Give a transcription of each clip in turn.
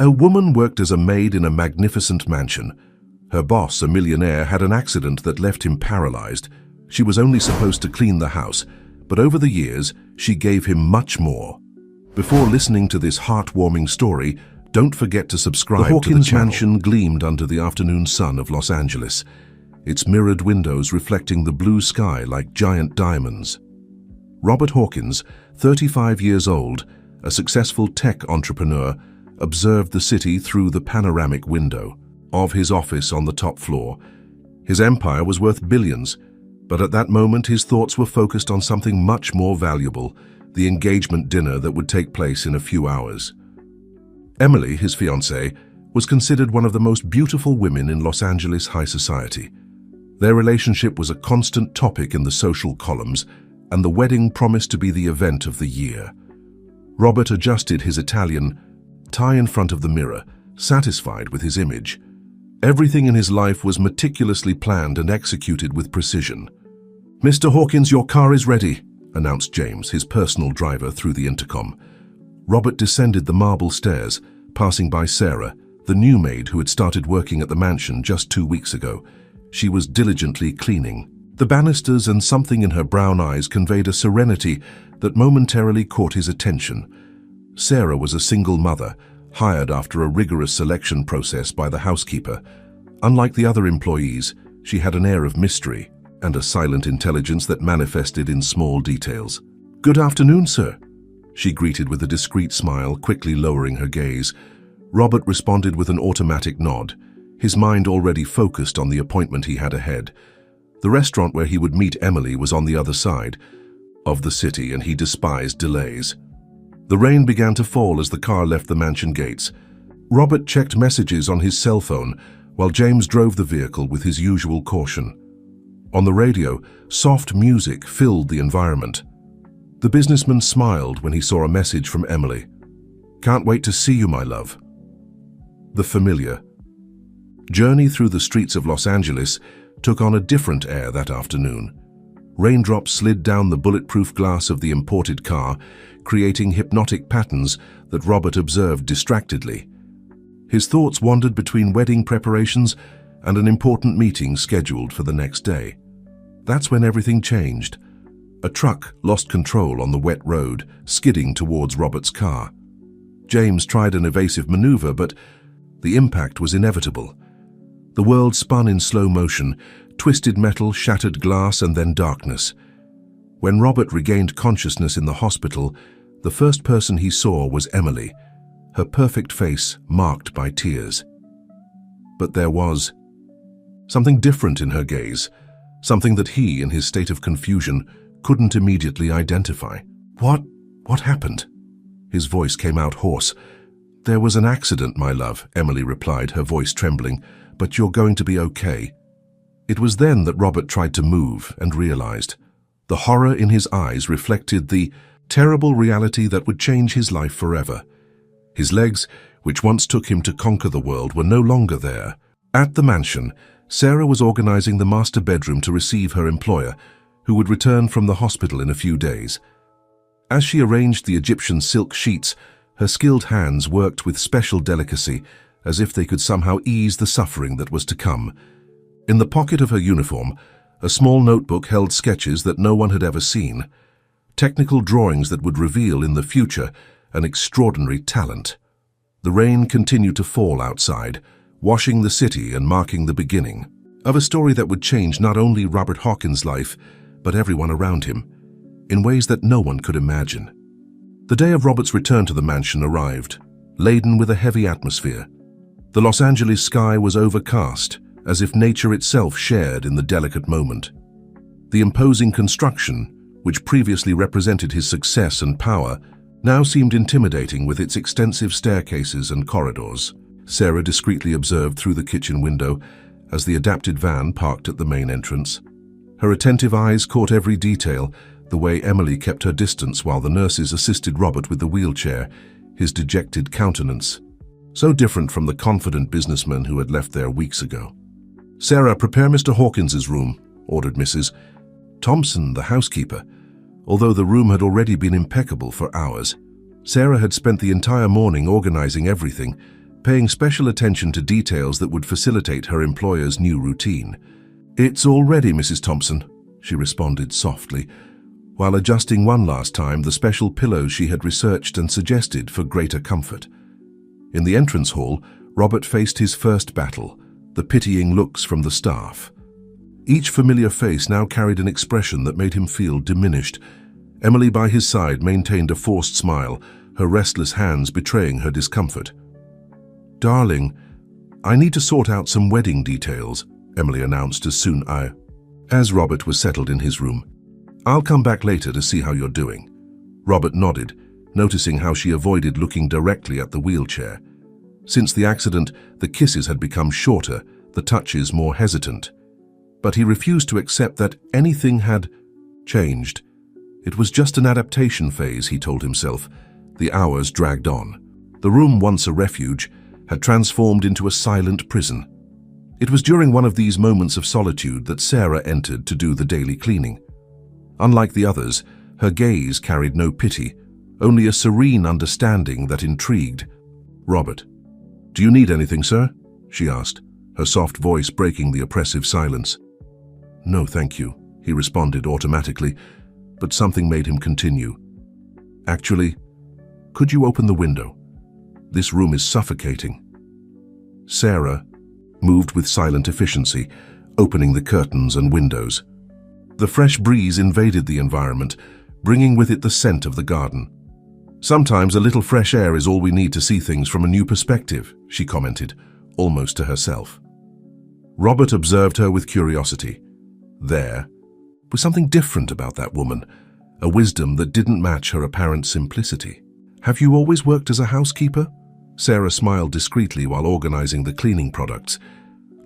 A woman worked as a maid in a magnificent mansion. Her boss, a millionaire, had an accident that left him paralyzed. She was only supposed to clean the house, but over the years, she gave him much more. Before listening to this heartwarming story, don't forget to subscribe to the channel. The Hawkins mansion gleamed under the afternoon sun of Los Angeles, its mirrored windows reflecting the blue sky like giant diamonds. Robert Hawkins, 35 years old, a successful tech entrepreneur, observed the city through the panoramic window of his office on the top floor. His empire was worth billions, but at that moment his thoughts were focused on something much more valuable, the engagement dinner that would take place in a few hours. Emily, his fiancée, was considered one of the most beautiful women in Los Angeles high society. Their relationship was a constant topic in the social columns, and the wedding promised to be the event of the year. Robert adjusted his Italian tie in front of the mirror, satisfied with his image. Everything in his life was meticulously planned and executed with precision. "Mr. Hawkins, your car is ready," announced James, his personal driver, through the intercom. Robert descended the marble stairs, passing by Sarah, the new maid who had started working at the mansion just 2 weeks ago. She was diligently cleaning. The banisters and something in her brown eyes conveyed a serenity that momentarily caught his attention. Sarah was a single mother, hired after a rigorous selection process by the housekeeper. Unlike the other employees, she had an air of mystery and a silent intelligence that manifested in small details. "Good afternoon, sir," she greeted with a discreet smile, quickly lowering her gaze. Robert responded with an automatic nod, his mind already focused on the appointment he had ahead. The restaurant where he would meet Emily was on the other side of the city, and he despised delays. The rain began to fall as the car left the mansion gates. Robert checked messages on his cell phone, while James drove the vehicle with his usual caution. On the radio, soft music filled the environment. The businessman smiled when he saw a message from Emily. "Can't wait to see you, my love." The familiar journey through the streets of Los Angeles took on a different air that afternoon. Raindrops slid down the bulletproof glass of the imported car, creating hypnotic patterns that Robert observed distractedly. His thoughts wandered between wedding preparations and an important meeting scheduled for the next day. That's when everything changed. A truck lost control on the wet road, skidding towards Robert's car. James tried an evasive maneuver, but the impact was inevitable. The world spun in slow motion, twisted metal, shattered glass, and then darkness. When Robert regained consciousness in the hospital, the first person he saw was Emily, her perfect face marked by tears. But there was something different in her gaze, something that he, in his state of confusion, couldn't immediately identify. What happened?" His voice came out hoarse. "There was an accident, my love," Emily replied, her voice trembling, "but you're going to be okay." It was then that Robert tried to move and realized. The horror in his eyes reflected the terrible reality that would change his life forever. His legs, which once took him to conquer the world, were no longer there. At the mansion, Sarah was organizing the master bedroom to receive her employer, who would return from the hospital in a few days. As she arranged the Egyptian silk sheets, her skilled hands worked with special delicacy, as if they could somehow ease the suffering that was to come. In the pocket of her uniform, a small notebook held sketches that no one had ever seen, technical drawings that would reveal in the future an extraordinary talent. The rain continued to fall outside, washing the city and marking the beginning of a story that would change not only Robert Hawkins' life, but everyone around him, in ways that no one could imagine. The day of Robert's return to the mansion arrived, laden with a heavy atmosphere. The Los Angeles sky was overcast, as if nature itself shared in the delicate moment. The imposing construction, which previously represented his success and power, now seemed intimidating with its extensive staircases and corridors. Sarah discreetly observed through the kitchen window as the adapted van parked at the main entrance. Her attentive eyes caught every detail, the way Emily kept her distance while the nurses assisted Robert with the wheelchair, his dejected countenance so different from the confident businessman who had left there weeks ago. "Sarah, prepare Mr. Hawkins's room," ordered Mrs. Thompson, the housekeeper. Although the room had already been impeccable for hours, Sarah had spent the entire morning organizing everything, paying special attention to details that would facilitate her employer's new routine. "It's all ready, Mrs. Thompson," she responded softly, while adjusting one last time the special pillows she had researched and suggested for greater comfort. In the entrance hall, Robert faced his first battle, the pitying looks from the staff. Each familiar face now carried an expression that made him feel diminished. Emily by his side maintained a forced smile, her restless hands betraying her discomfort. "Darling, I need to sort out some wedding details," Emily announced as Robert was settled in his room. "I'll come back later to see how you're doing." Robert nodded, noticing how she avoided looking directly at the wheelchair. Since the accident, the kisses had become shorter, the touches more hesitant. But he refused to accept that anything had changed. It was just an adaptation phase, he told himself. The hours dragged on. The room, once a refuge, had transformed into a silent prison. It was during one of these moments of solitude that Sarah entered to do the daily cleaning. Unlike the others, her gaze carried no pity, only a serene understanding that intrigued. "Robert, do you need anything, sir?" she asked, her soft voice breaking the oppressive silence. "No, thank you," he responded automatically, but something made him continue. "Actually, could you open the window? This room is suffocating." Sarah moved with silent efficiency, opening the curtains and windows. The fresh breeze invaded the environment, bringing with it the scent of the garden. "Sometimes a little fresh air is all we need to see things from a new perspective," she commented, almost to herself. Robert observed her with curiosity. There was something different about that woman, a wisdom that didn't match her apparent simplicity. "Have you always worked as a housekeeper?" Sarah smiled discreetly while organizing the cleaning products.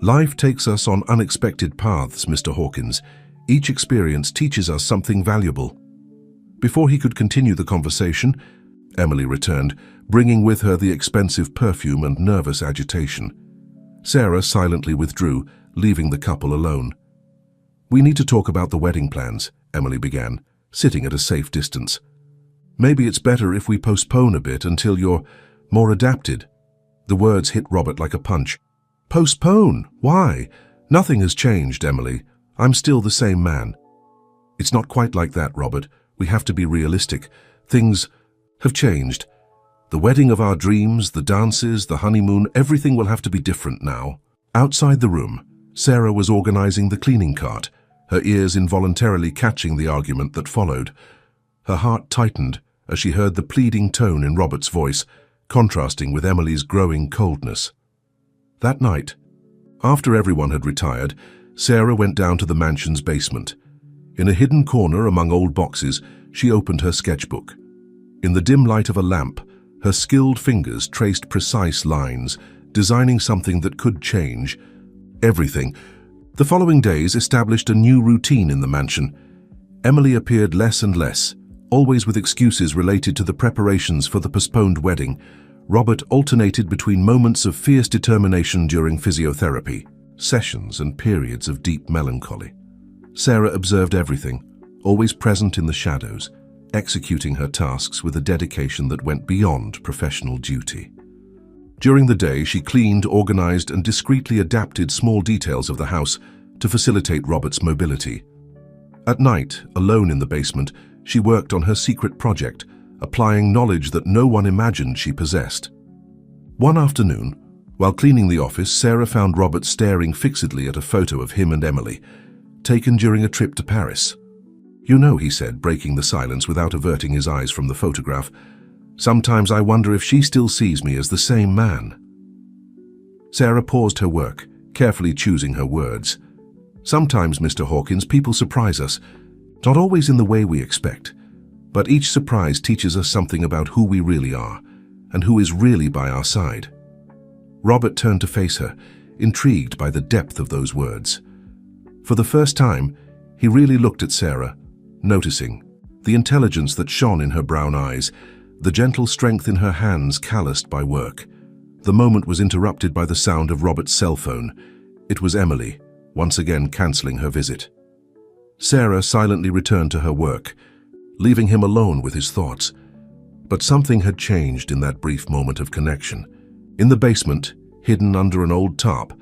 "Life takes us on unexpected paths, Mr. Hawkins. Each experience teaches us something valuable." Before he could continue the conversation, Emily returned, bringing with her the expensive perfume and nervous agitation. Sarah silently withdrew, leaving the couple alone. "We need to talk about the wedding plans," Emily began, sitting at a safe distance. "Maybe it's better if we postpone a bit until you're more adapted." The words hit Robert like a punch. "Postpone? Why? Nothing has changed, Emily. I'm still the same man." "It's not quite like that, Robert. We have to be realistic. Things have changed. The wedding of our dreams, the dances, the honeymoon, everything will have to be different now." Outside the room, Sarah was organizing the cleaning cart, her ears involuntarily catching the argument that followed. Her heart tightened as she heard the pleading tone in Robert's voice, contrasting with Emily's growing coldness. That night, after everyone had retired, Sarah went down to the mansion's basement. In a hidden corner among old boxes, she opened her sketchbook. In the dim light of a lamp, her skilled fingers traced precise lines, designing something that could change everything. The following days established a new routine in the mansion. Emily appeared less and less, always with excuses related to the preparations for the postponed wedding. Robert alternated between moments of fierce determination during physiotherapy, sessions and periods of deep melancholy. Sarah observed everything, always present in the shadows, executing her tasks with a dedication that went beyond professional duty. During the day, she cleaned, organized, and discreetly adapted small details of the house to facilitate Robert's mobility. At night, alone in the basement, she worked on her secret project, applying knowledge that no one imagined she possessed. One afternoon, while cleaning the office, Sarah found Robert staring fixedly at a photo of him and Emily, taken during a trip to Paris. "You know," he said, breaking the silence without averting his eyes from the photograph, "sometimes I wonder if she still sees me as the same man." Sarah paused her work, carefully choosing her words. "Sometimes, Mr. Hawkins, people surprise us, not always in the way we expect, but each surprise teaches us something about who we really are and who is really by our side." Robert turned to face her, intrigued by the depth of those words. For the first time, he really looked at Sarah, noticing the intelligence that shone in her brown eyes, the gentle strength in her hands calloused by work. The moment was interrupted by the sound of Robert's cell phone. It was Emily, once again cancelling her visit. Sarah silently returned to her work, leaving him alone with his thoughts. But something had changed in that brief moment of connection. In the basement, hidden under an old tarp,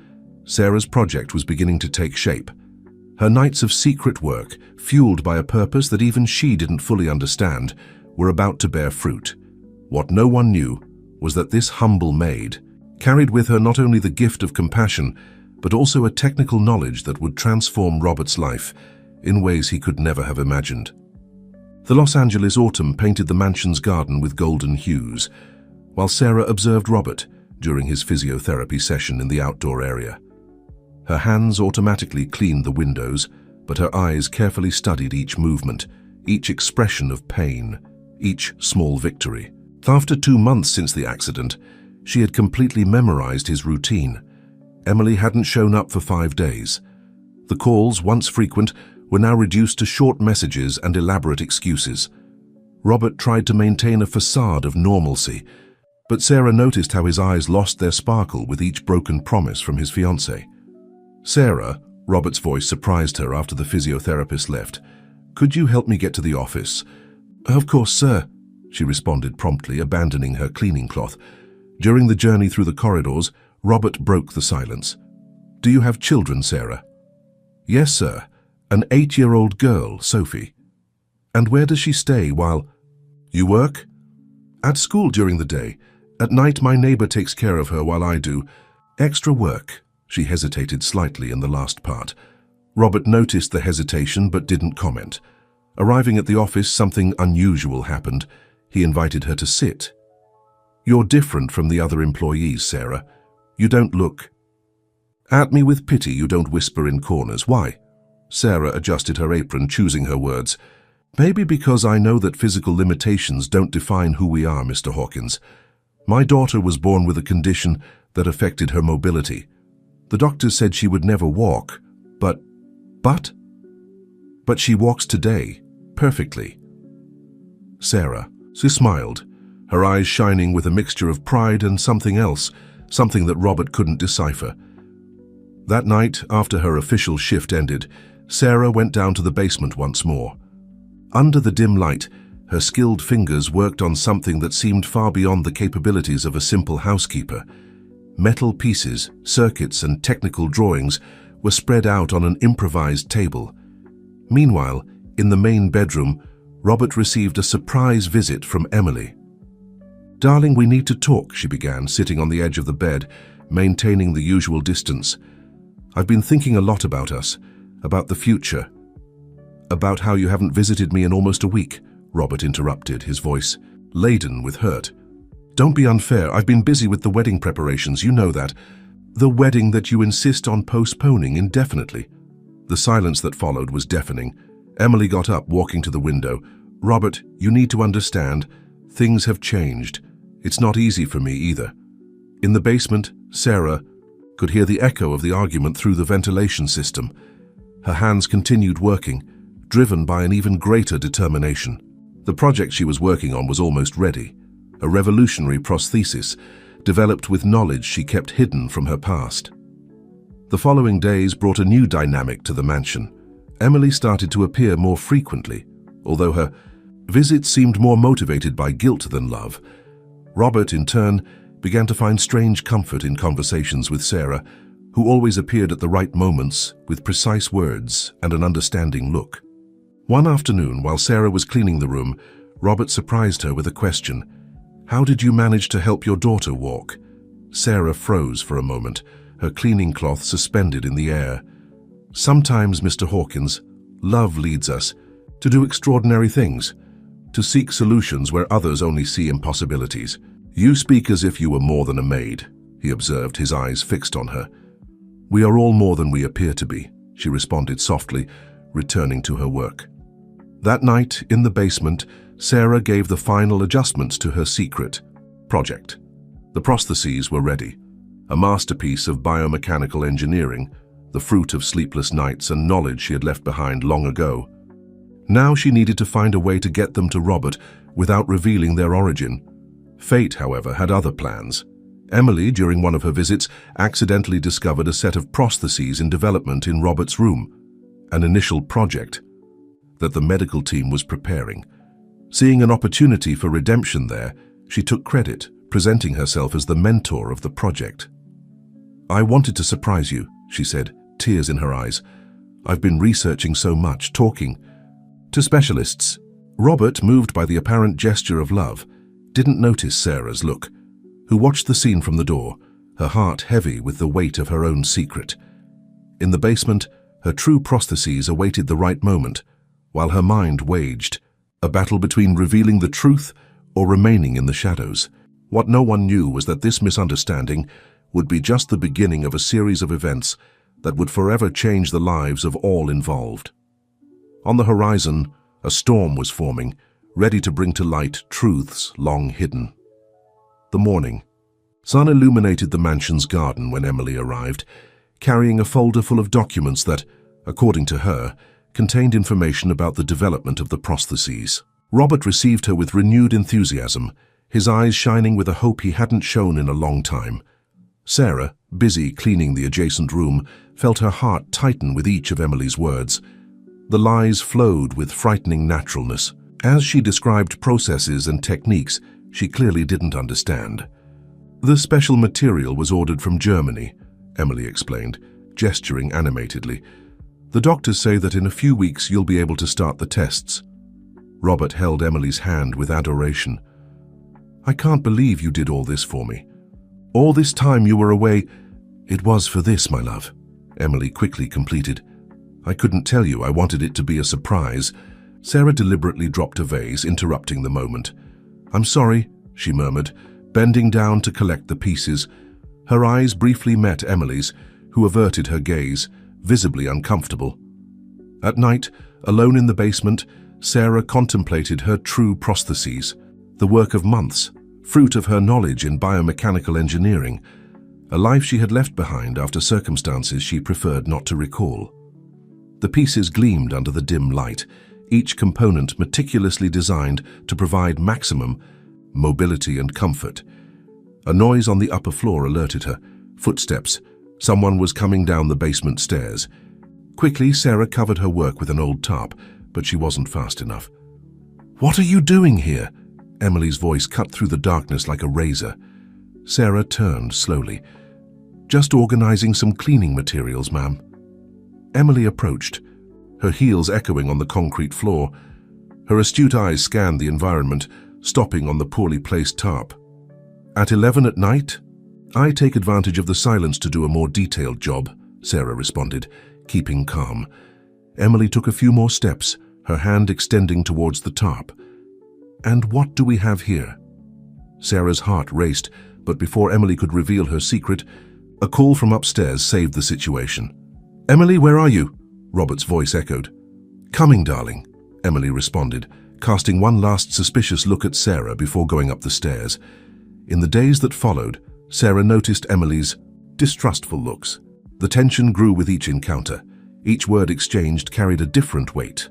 Sarah's project was beginning to take shape. Her nights of secret work, fueled by a purpose that even she didn't fully understand, were about to bear fruit. What no one knew was that this humble maid carried with her not only the gift of compassion, but also a technical knowledge that would transform Robert's life in ways he could never have imagined. The Los Angeles autumn painted the mansion's garden with golden hues, while Sarah observed Robert during his physiotherapy session in the outdoor area. Her hands automatically cleaned the windows, but her eyes carefully studied each movement, each expression of pain, each small victory. After 2 months since the accident, she had completely memorized his routine. Emily hadn't shown up for 5 days. The calls, once frequent, were now reduced to short messages and elaborate excuses. Robert tried to maintain a facade of normalcy, but Sarah noticed how his eyes lost their sparkle with each broken promise from his fiancée. "Sarah," Robert's voice surprised her after the physiotherapist left. "Could you help me get to the office?" "Of course, sir," she responded promptly, abandoning her cleaning cloth. During the journey through the corridors, Robert broke the silence. "Do you have children, Sarah?" "Yes, sir. An 8-year-old girl, Sophie." "And where does she stay while you work?" "At school during the day. At night, my neighbor takes care of her while I do extra work." She hesitated slightly in the last part. Robert noticed the hesitation but didn't comment. Arriving at the office, something unusual happened. He invited her to sit. "You're different from the other employees, Sarah. You don't look at me with pity. You don't whisper in corners. Why?" Sarah adjusted her apron, choosing her words. "Maybe because I know that physical limitations don't define who we are, Mr. Hawkins. My daughter was born with a condition that affected her mobility. The doctors said she would never walk, but she walks today, perfectly." She smiled, her eyes shining with a mixture of pride and something else, something that Robert couldn't decipher. That night, after her official shift ended, Sarah went down to the basement once more. Under the dim light, her skilled fingers worked on something that seemed far beyond the capabilities of a simple housekeeper. Metal pieces, circuits, and technical drawings were spread out on an improvised table. Meanwhile, in the main bedroom, Robert received a surprise visit from Emily. "Darling, we need to talk," she began, sitting on the edge of the bed, maintaining the usual distance. "I've been thinking a lot about us, about the future." "About how you haven't visited me in almost a week," Robert interrupted, his voice laden with hurt. "Don't be unfair. I've been busy with the wedding preparations, you know that. The wedding that you insist on postponing indefinitely." The silence that followed was deafening. Emily got up, walking to the window. "Robert, you need to understand. Things have changed. It's not easy for me either." In the basement, Sarah could hear the echo of the argument through the ventilation system. Her hands continued working, driven by an even greater determination. The project she was working on was almost ready. A revolutionary prosthesis, developed with knowledge she kept hidden from her past. The following days brought a new dynamic to the mansion. Emily started to appear more frequently, although her visits seemed more motivated by guilt than love. Robert, in turn, began to find strange comfort in conversations with Sarah, who always appeared at the right moments with precise words and an understanding look. One afternoon, while Sarah was cleaning the room, Robert surprised her with a question. "How did you manage to help your daughter walk?" Sarah froze for a moment, her cleaning cloth suspended in the air. "Sometimes, Mr. Hawkins, love leads us to do extraordinary things, to seek solutions where others only see impossibilities." "You speak as if you were more than a maid," he observed, his eyes fixed on her. "We are all more than we appear to be," she responded softly, returning to her work. That night, in the basement, Sarah gave the final adjustments to her secret project. The prostheses were ready, a masterpiece of biomechanical engineering, the fruit of sleepless nights and knowledge she had left behind long ago. Now she needed to find a way to get them to Robert without revealing their origin. Fate, however, had other plans. Emily, during one of her visits, accidentally discovered a set of prostheses in development in Robert's room, an initial project that the medical team was preparing. Seeing an opportunity for redemption there, she took credit, presenting herself as the mentor of the project. "I wanted to surprise you," she said, tears in her eyes. "I've been researching so much, talking to specialists." Robert, moved by the apparent gesture of love, didn't notice Sarah's look, who watched the scene from the door, her heart heavy with the weight of her own secret. In the basement, her true prostheses awaited the right moment, while her mind waged a battle between revealing the truth or remaining in the shadows. What no one knew was that this misunderstanding would be just the beginning of a series of events that would forever change the lives of all involved. On the horizon, a storm was forming, ready to bring to light truths long hidden. The morning. Sun illuminated the mansion's garden when Emily arrived, carrying a folder full of documents that, according to her, contained information about the development of the prostheses. Robert received her with renewed enthusiasm, his eyes shining with a hope he hadn't shown in a long time. Sarah, busy cleaning the adjacent room, felt her heart tighten with each of Emily's words. The lies flowed with frightening naturalness. As she described processes and techniques she clearly didn't understand. "The special material was ordered from Germany," Emily explained, gesturing animatedly. "The doctors say that in a few weeks you'll be able to start the tests." Robert held Emily's hand with adoration. "I can't believe you did all this for me. All this time you were away." "It was for this, my love," Emily quickly completed. "I couldn't tell you, I wanted it to be a surprise." Sarah deliberately dropped a vase, interrupting the moment. "I'm sorry," she murmured, bending down to collect the pieces. Her eyes briefly met Emily's, who averted her gaze, visibly uncomfortable. At night, alone in the basement, Sarah contemplated her true prostheses, the work of months, fruit of her knowledge in biomechanical engineering, a life she had left behind after circumstances she preferred not to recall. The pieces gleamed under the dim light, each component meticulously designed to provide maximum mobility and comfort. A noise on the upper floor alerted her. Footsteps. Someone was coming down the basement stairs. Quickly, Sarah covered her work with an old tarp, but she wasn't fast enough. "What are you doing here?" Emily's voice cut through the darkness like a razor. Sarah turned slowly. "Just organizing some cleaning materials, ma'am." Emily approached, her heels echoing on the concrete floor. Her astute eyes scanned the environment, stopping on the poorly placed tarp. "At 11 at night? I take advantage of the silence to do a more detailed job," Sarah responded, keeping calm. Emily took a few more steps, her hand extending towards the tarp. "And what do we have here?" Sarah's heart raced, but before Emily could reveal her secret, a call from upstairs saved the situation. "Emily, where are you?" Robert's voice echoed. "Coming, darling," Emily responded, casting one last suspicious look at Sarah before going up the stairs. In the days that followed, Sarah noticed Emily's distrustful looks. The tension grew with each encounter. Each word exchanged carried a different weight.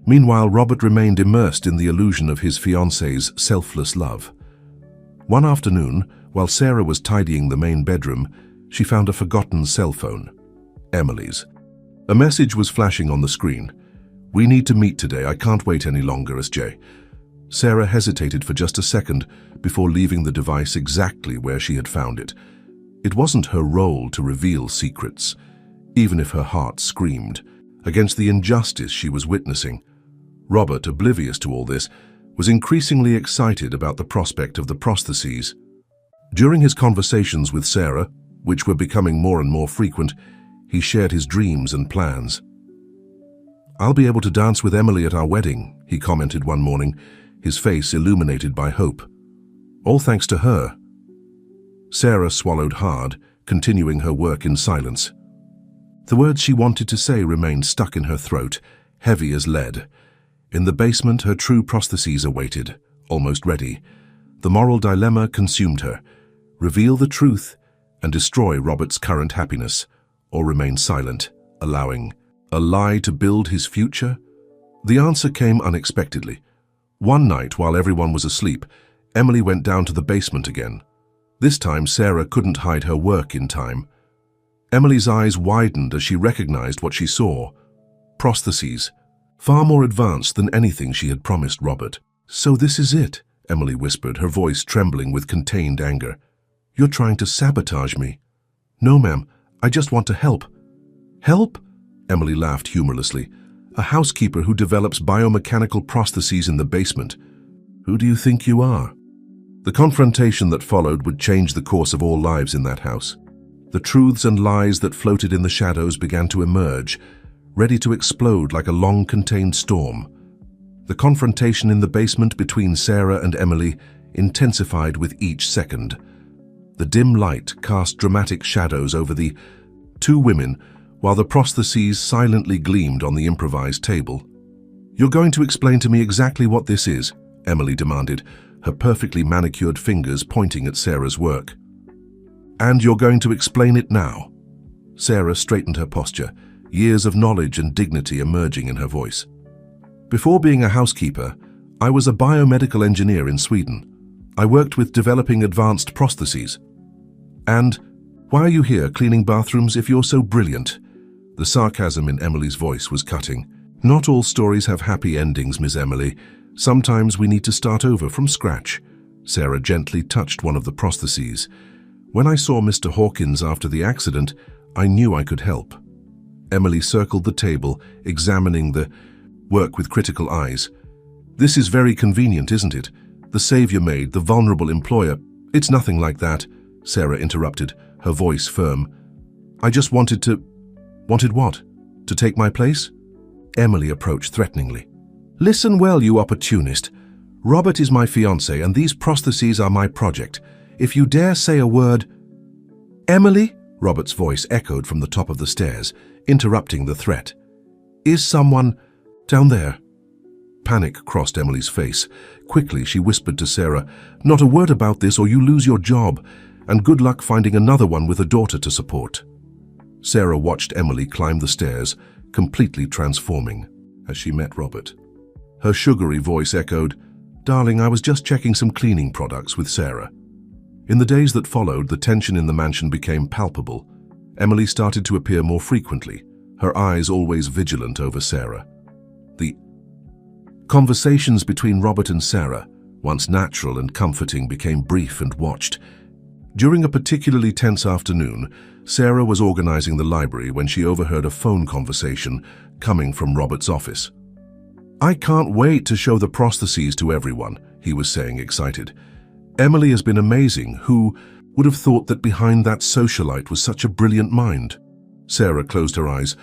Meanwhile, Robert remained immersed in the illusion of his fiancée's selfless love. One afternoon, while Sarah was tidying the main bedroom, she found a forgotten cell phone. Emily's. A message was flashing on the screen. "We need to meet today. I can't wait any longer, SJ." Sarah hesitated for just a second before leaving the device exactly where she had found it. It wasn't her role to reveal secrets, even if her heart screamed, against the injustice she was witnessing. Robert, oblivious to all this, was increasingly excited about the prospect of the prostheses. During his conversations with Sarah, which were becoming more and more frequent, he shared his dreams and plans. "I'll be able to dance with Emily at our wedding," he commented one morning, his face illuminated by hope. "All thanks to her." Sarah swallowed hard, continuing her work in silence. The words she wanted to say remained stuck in her throat, heavy as lead. In the basement, her true prostheses awaited, almost ready. The moral dilemma consumed her. Reveal the truth and destroy Robert's current happiness, or remain silent, allowing a lie to build his future? The answer came unexpectedly. One night, while everyone was asleep, Emily went down to the basement again. This time, Sarah couldn't hide her work in time. Emily's eyes widened as she recognized what she saw. Prostheses, far more advanced than anything she had promised Robert. "So this is it," Emily whispered, her voice trembling with contained anger. "You're trying to sabotage me." "No, ma'am. I just want to help." "Help?" Emily laughed humorlessly. "A housekeeper who develops biomechanical prostheses in the basement. Who do you think you are?" The confrontation that followed would change the course of all lives in that house. The truths and lies that floated in the shadows began to emerge, ready to explode like a long-contained storm. The confrontation in the basement between Sarah and Emily intensified with each second. The dim light cast dramatic shadows over the two women, while the prostheses silently gleamed on the improvised table. "You're going to explain to me exactly what this is," Emily demanded, her perfectly manicured fingers pointing at Sarah's work. "And you're going to explain it now." Sarah straightened her posture, years of knowledge and dignity emerging in her voice. "Before being a housekeeper, I was a biomedical engineer in Sweden. I worked with developing advanced prostheses. And why are you here cleaning bathrooms if you're so brilliant?" The sarcasm in Emily's voice was cutting. "Not all stories have happy endings, Miss Emily. Sometimes we need to start over from scratch." Sarah gently touched one of the prostheses. "When I saw Mr. Hawkins after the accident, I knew I could help." Emily circled the table, examining the work with critical eyes. "This is very convenient, isn't it? The savior maid, the vulnerable employer." "It's nothing like that," Sarah interrupted, her voice firm. "I just wanted to..." "Wanted what? To take my place?" Emily approached threateningly. "Listen well, you opportunist. Robert is my fiancé and these prostheses are my project. If you dare say a word..." "Emily?" Robert's voice echoed from the top of the stairs, interrupting the threat. "Is someone down there?" Panic crossed Emily's face. Quickly, she whispered to Sarah, "Not a word about this or you lose your job, and good luck finding another one with a daughter to support." Sarah watched Emily climb the stairs, completely transforming, as she met Robert. Her sugary voice echoed, "Darling, I was just checking some cleaning products with Sarah." In the days that followed, the tension in the mansion became palpable. Emily started to appear more frequently, her eyes always vigilant over Sarah. The conversations between Robert and Sarah, once natural and comforting, became brief and watched. During a particularly tense afternoon, Sarah was organizing the library when she overheard a phone conversation coming from Robert's office. "I can't wait to show the prostheses to everyone," he was saying, excited. "Emily has been amazing. Who would have thought that behind that socialite was such a brilliant mind?" Sarah closed her eyes,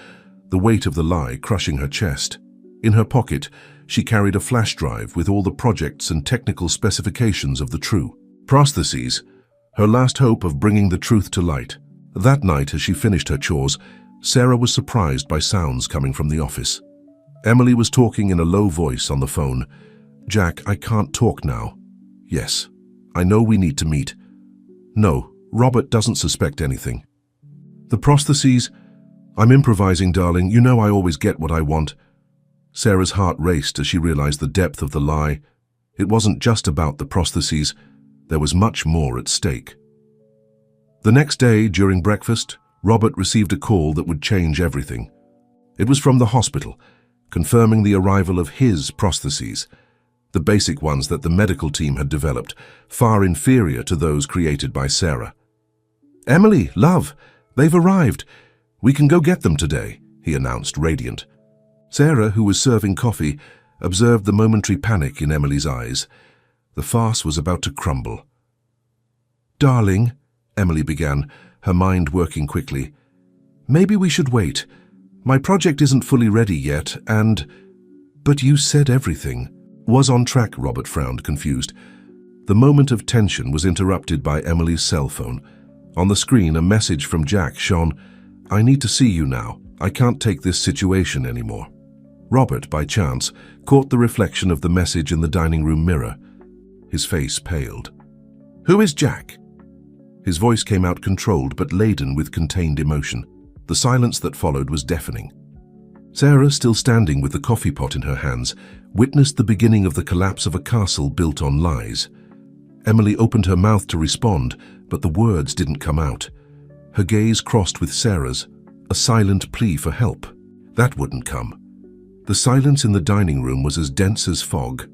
the weight of the lie crushing her chest. In her pocket, she carried a flash drive with all the projects and technical specifications of the true prostheses, her last hope of bringing the truth to light. That night, as she finished her chores, Sarah was surprised by sounds coming from the office. Emily was talking in a low voice on the phone. "Jack, I can't talk now." "Yes, I know we need to meet." "No, Robert doesn't suspect anything." "The prostheses? I'm improvising, darling. You know I always get what I want." Sarah's heart raced as she realized the depth of the lie. It wasn't just about the prostheses. There was much more at stake. The next day, during breakfast, Robert received a call that would change everything. It was from the hospital, confirming the arrival of his prostheses, the basic ones that the medical team had developed, far inferior to those created by Sarah. "Emily, love, they've arrived. We can go get them today," he announced, radiant. Sarah, who was serving coffee, observed the momentary panic in Emily's eyes. The farce was about to crumble. "Darling," Emily began, her mind working quickly, "maybe we should wait. My project isn't fully ready yet, and..." "But you said everything was on track," Robert frowned, confused. The moment of tension was interrupted by Emily's cell phone. On the screen, a message from Jack shone, "I need to see you now. I can't take this situation anymore." Robert, by chance, caught the reflection of the message in the dining room mirror. His face paled. "Who is Jack?" His voice came out controlled but laden with contained emotion. The silence that followed was deafening. Sarah, still standing with the coffee pot in her hands, witnessed the beginning of the collapse of a castle built on lies. Emily opened her mouth to respond, but the words didn't come out. Her gaze crossed with Sarah's, a silent plea for help. That wouldn't come. The silence in the dining room was as dense as fog.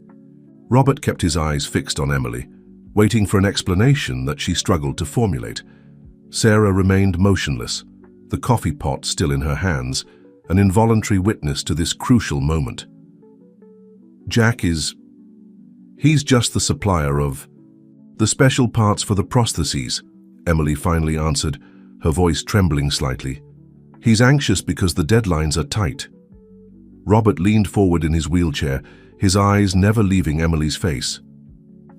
Robert kept his eyes fixed on Emily, waiting for an explanation that she struggled to formulate. Sarah remained motionless, the coffee pot still in her hands, an involuntary witness to this crucial moment. He's just the supplier of the special parts for the prostheses, Emily finally answered, her voice trembling slightly. He's anxious because the deadlines are tight. Robert leaned forward in his wheelchair, his eyes never leaving Emily's face.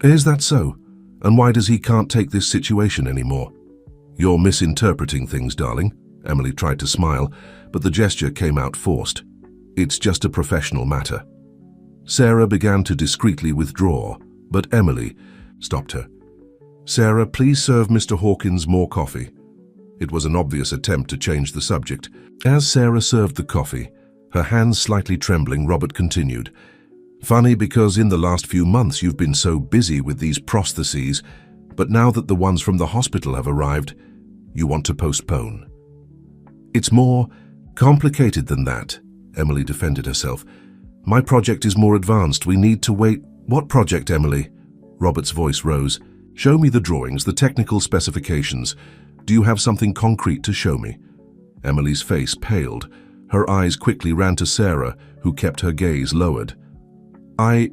Is that so? And why does he can't take this situation anymore? You're misinterpreting things, darling. Emily tried to smile, but the gesture came out forced. It's just a professional matter. Sarah began to discreetly withdraw, but Emily stopped her. Sarah, please serve Mr. Hawkins more coffee. It was an obvious attempt to change the subject. As Sarah served the coffee, her hands slightly trembling, Robert continued. Funny because in the last few months you've been so busy with these prostheses, but now that the ones from the hospital have arrived, you want to postpone. It's more complicated than that, Emily defended herself. My project is more advanced. We need to wait. What project, Emily? Robert's voice rose. Show me the drawings, the technical specifications. Do you have something concrete to show me? Emily's face paled. Her eyes quickly ran to Sarah, who kept her gaze lowered. I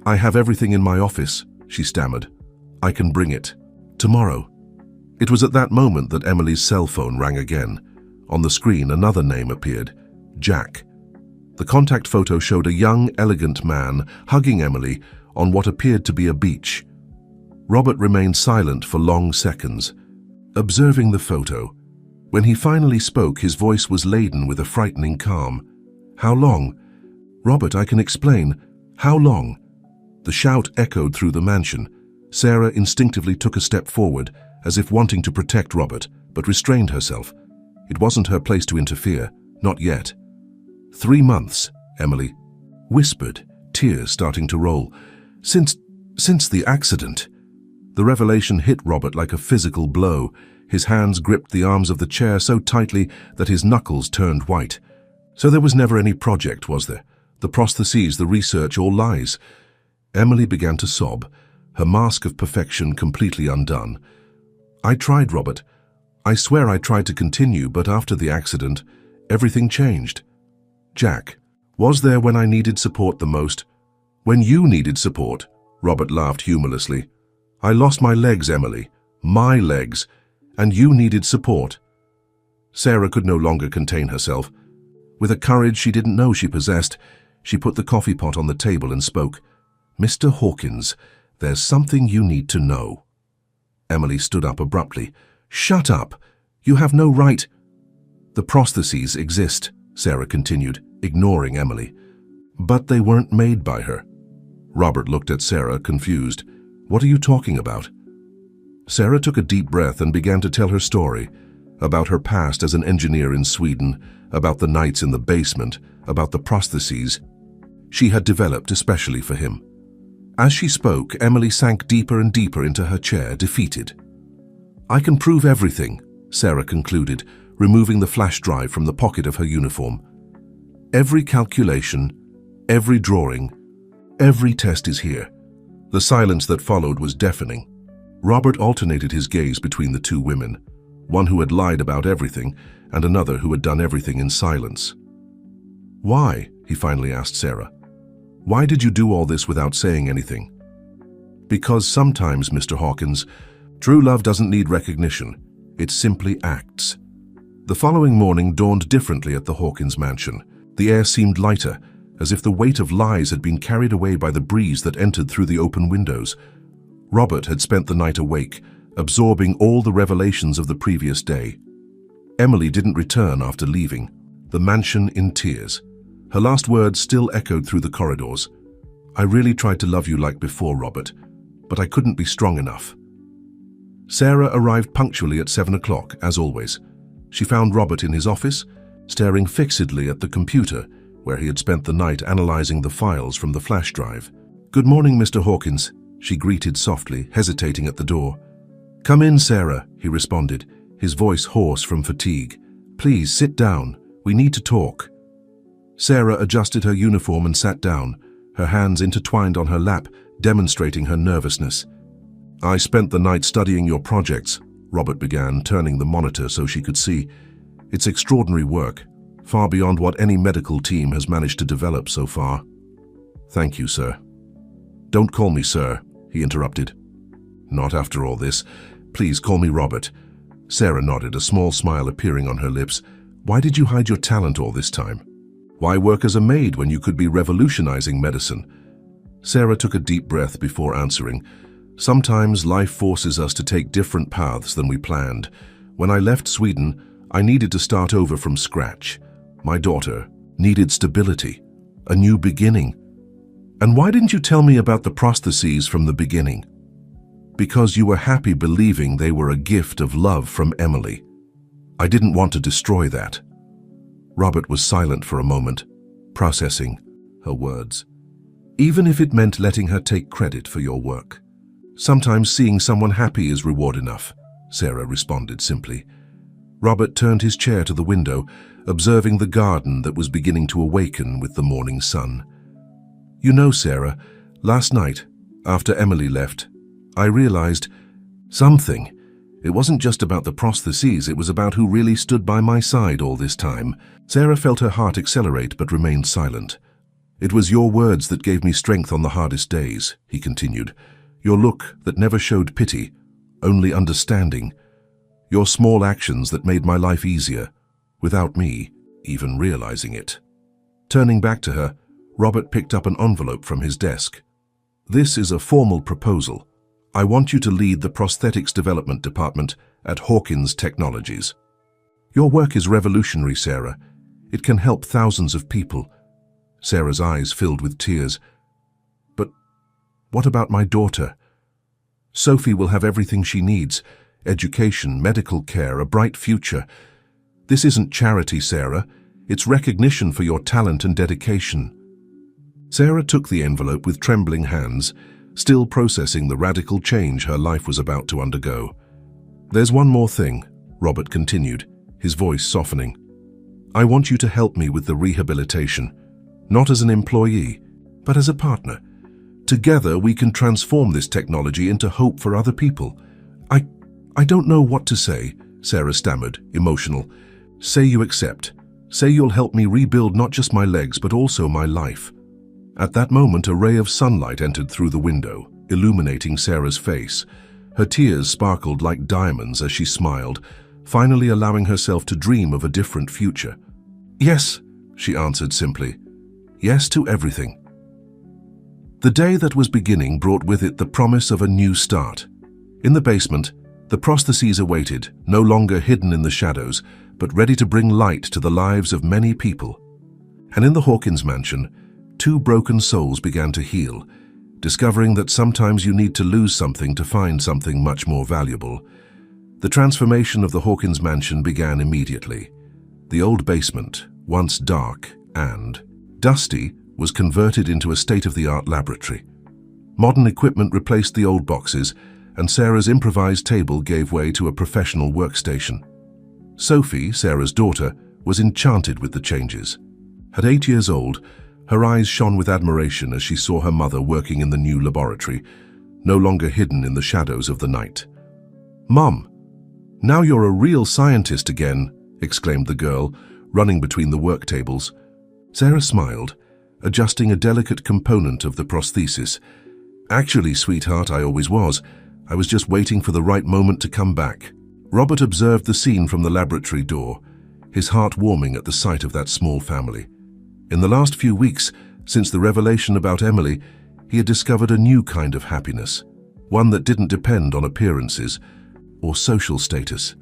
have everything in my office, she stammered. I can bring it. Tomorrow. It was at that moment that Emily's cell phone rang again. On the screen, another name appeared. Jack. The contact photo showed a young, elegant man hugging Emily on what appeared to be a beach. Robert remained silent for long seconds, observing the photo. When he finally spoke, his voice was laden with a frightening calm. How long? Robert, I can explain. How long? The shout echoed through the mansion. Sarah instinctively took a step forward, as if wanting to protect Robert, but restrained herself. It wasn't her place to interfere, not yet. 3 months, Emily whispered, tears starting to roll. Since the accident. The revelation hit Robert like a physical blow. His hands gripped the arms of the chair so tightly that his knuckles turned white. So there was never any project, was there? The prostheses, the research, all lies. Emily began to sob, her mask of perfection completely undone. I tried, Robert. I swear I tried to continue, but after the accident, everything changed. Jack was there when I needed support the most. When you needed support, Robert laughed humorlessly. I lost my legs, Emily. My legs. And you needed support. Sarah could no longer contain herself. With a courage she didn't know she possessed, she put the coffee pot on the table and spoke. Mr. Hawkins, there's something you need to know. Emily stood up abruptly. Shut up! You have no right. The prostheses exist, Sarah continued, ignoring Emily. But they weren't made by her. Robert looked at Sarah, confused. What are you talking about? Sarah took a deep breath and began to tell her story, about her past as an engineer in Sweden, about the nights in the basement, about the prostheses she had developed especially for him. As she spoke, Emily sank deeper and deeper into her chair, defeated. I can prove everything, Sarah concluded, removing the flash drive from the pocket of her uniform. Every calculation, every drawing, every test is here. The silence that followed was deafening. Robert alternated his gaze between the two women, one who had lied about everything and another who had done everything in silence. Why? He finally asked Sarah. Why did you do all this without saying anything? Because sometimes, Mr. Hawkins, true love doesn't need recognition. It simply acts. The following morning dawned differently at the Hawkins mansion. The air seemed lighter, as if the weight of lies had been carried away by the breeze that entered through the open windows. Robert had spent the night awake, absorbing all the revelations of the previous day. Emily didn't return after leaving, the mansion in tears. Her last words still echoed through the corridors. I really tried to love you like before, Robert, but I couldn't be strong enough. Sarah arrived punctually at 7 o'clock, as always. She found Robert in his office, staring fixedly at the computer, where he had spent the night analyzing the files from the flash drive. Good morning, Mr. Hawkins, she greeted softly, hesitating at the door. Come in, Sarah, he responded, his voice hoarse from fatigue. Please, sit down. We need to talk. Sarah adjusted her uniform and sat down, her hands intertwined on her lap, demonstrating her nervousness. "I spent the night studying your projects," Robert began, turning the monitor so she could see. "It's extraordinary work, far beyond what any medical team has managed to develop so far." "Thank you, sir." "Don't call me sir," he interrupted. "Not after all this. Please call me Robert." Sarah nodded, a small smile appearing on her lips. "Why did you hide your talent all this time? Why work as a maid when you could be revolutionizing medicine?" Sarah took a deep breath before answering. "Sometimes life forces us to take different paths than we planned. When I left Sweden, I needed to start over from scratch. My daughter needed stability, a new beginning." "And why didn't you tell me about the prostheses from the beginning?" "Because you were happy believing they were a gift of love from Emily. I didn't want to destroy that." Robert was silent for a moment, processing her words. "Even if it meant letting her take credit for your work." "Sometimes seeing someone happy is reward enough," Sarah responded simply. Robert turned his chair to the window, observing the garden that was beginning to awaken with the morning sun. "You know, Sarah, last night, after Emily left, I realized something. It wasn't just about the prostheses, it was about who really stood by my side all this time." Sarah felt her heart accelerate but remained silent. "It was your words that gave me strength on the hardest days," he continued. "Your look that never showed pity, only understanding. Your small actions that made my life easier, without me even realizing it." Turning back to her, Robert picked up an envelope from his desk. "This is a formal proposal. I want you to lead the prosthetics development department at Hawkins Technologies. Your work is revolutionary, Sarah. It can help thousands of people." Sarah's eyes filled with tears. "But what about my daughter? Sophie will have everything she needs: education, medical care, a bright future. This isn't charity, Sarah. It's recognition for your talent and dedication." Sarah took the envelope with trembling hands, still processing the radical change her life was about to undergo. "There's one more thing," Robert continued, his voice softening. "I want you to help me with the rehabilitation, not as an employee, but as a partner. Together we can transform this technology into hope for other people." I don't know what to say," Sarah stammered, emotional. "Say you accept. Say you'll help me rebuild not just my legs, but also my life." At that moment, a ray of sunlight entered through the window, illuminating Sarah's face. Her tears sparkled like diamonds as she smiled, finally allowing herself to dream of a different future. "Yes," she answered simply. "Yes to everything." The day that was beginning brought with it the promise of a new start. In the basement, the prostheses awaited, no longer hidden in the shadows, but ready to bring light to the lives of many people. And in the Hawkins mansion, two broken souls began to heal, discovering that sometimes you need to lose something to find something much more valuable. The transformation of the Hawkins mansion began immediately. The old basement, once dark and dusty, was converted into a state-of-the-art laboratory. Modern equipment replaced the old boxes, and Sarah's improvised table gave way to a professional workstation. Sophie, Sarah's daughter, was enchanted with the changes. At 8 years old, her eyes shone with admiration as she saw her mother working in the new laboratory, no longer hidden in the shadows of the night. "Mom, now you're a real scientist again," exclaimed the girl, running between the work tables. Sarah smiled, adjusting a delicate component of the prosthesis. "Actually, sweetheart, I always was. I was just waiting for the right moment to come back." Robert observed the scene from the laboratory door, his heart warming at the sight of that small family. In the last few weeks, since the revelation about Emily, he had discovered a new kind of happiness, one that didn't depend on appearances or social status.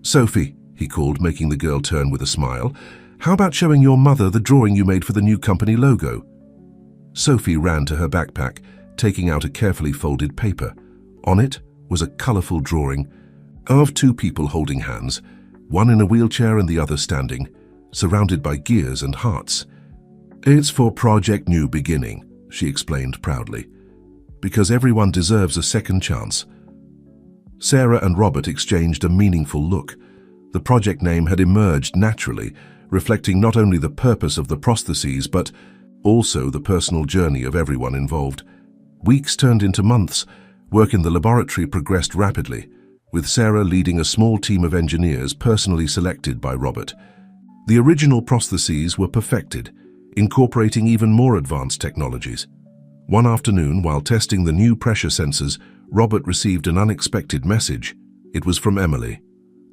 "Sophie," he called, making the girl turn with a smile, "how about showing your mother the drawing you made for the new company logo?" Sophie ran to her backpack, taking out a carefully folded paper. On it was a colorful drawing of two people holding hands, one in a wheelchair and the other standing, surrounded by gears and hearts. "It's for Project New Beginning," she explained proudly, "because everyone deserves a second chance." Sarah and Robert exchanged a meaningful look. The project name had emerged naturally, reflecting not only the purpose of the prostheses, but also the personal journey of everyone involved. Weeks turned into months. Work in the laboratory progressed rapidly, with Sarah leading a small team of engineers personally selected by Robert. The original prostheses were perfected, incorporating even more advanced technologies. One afternoon, while testing the new pressure sensors, Robert received an unexpected message. It was from Emily.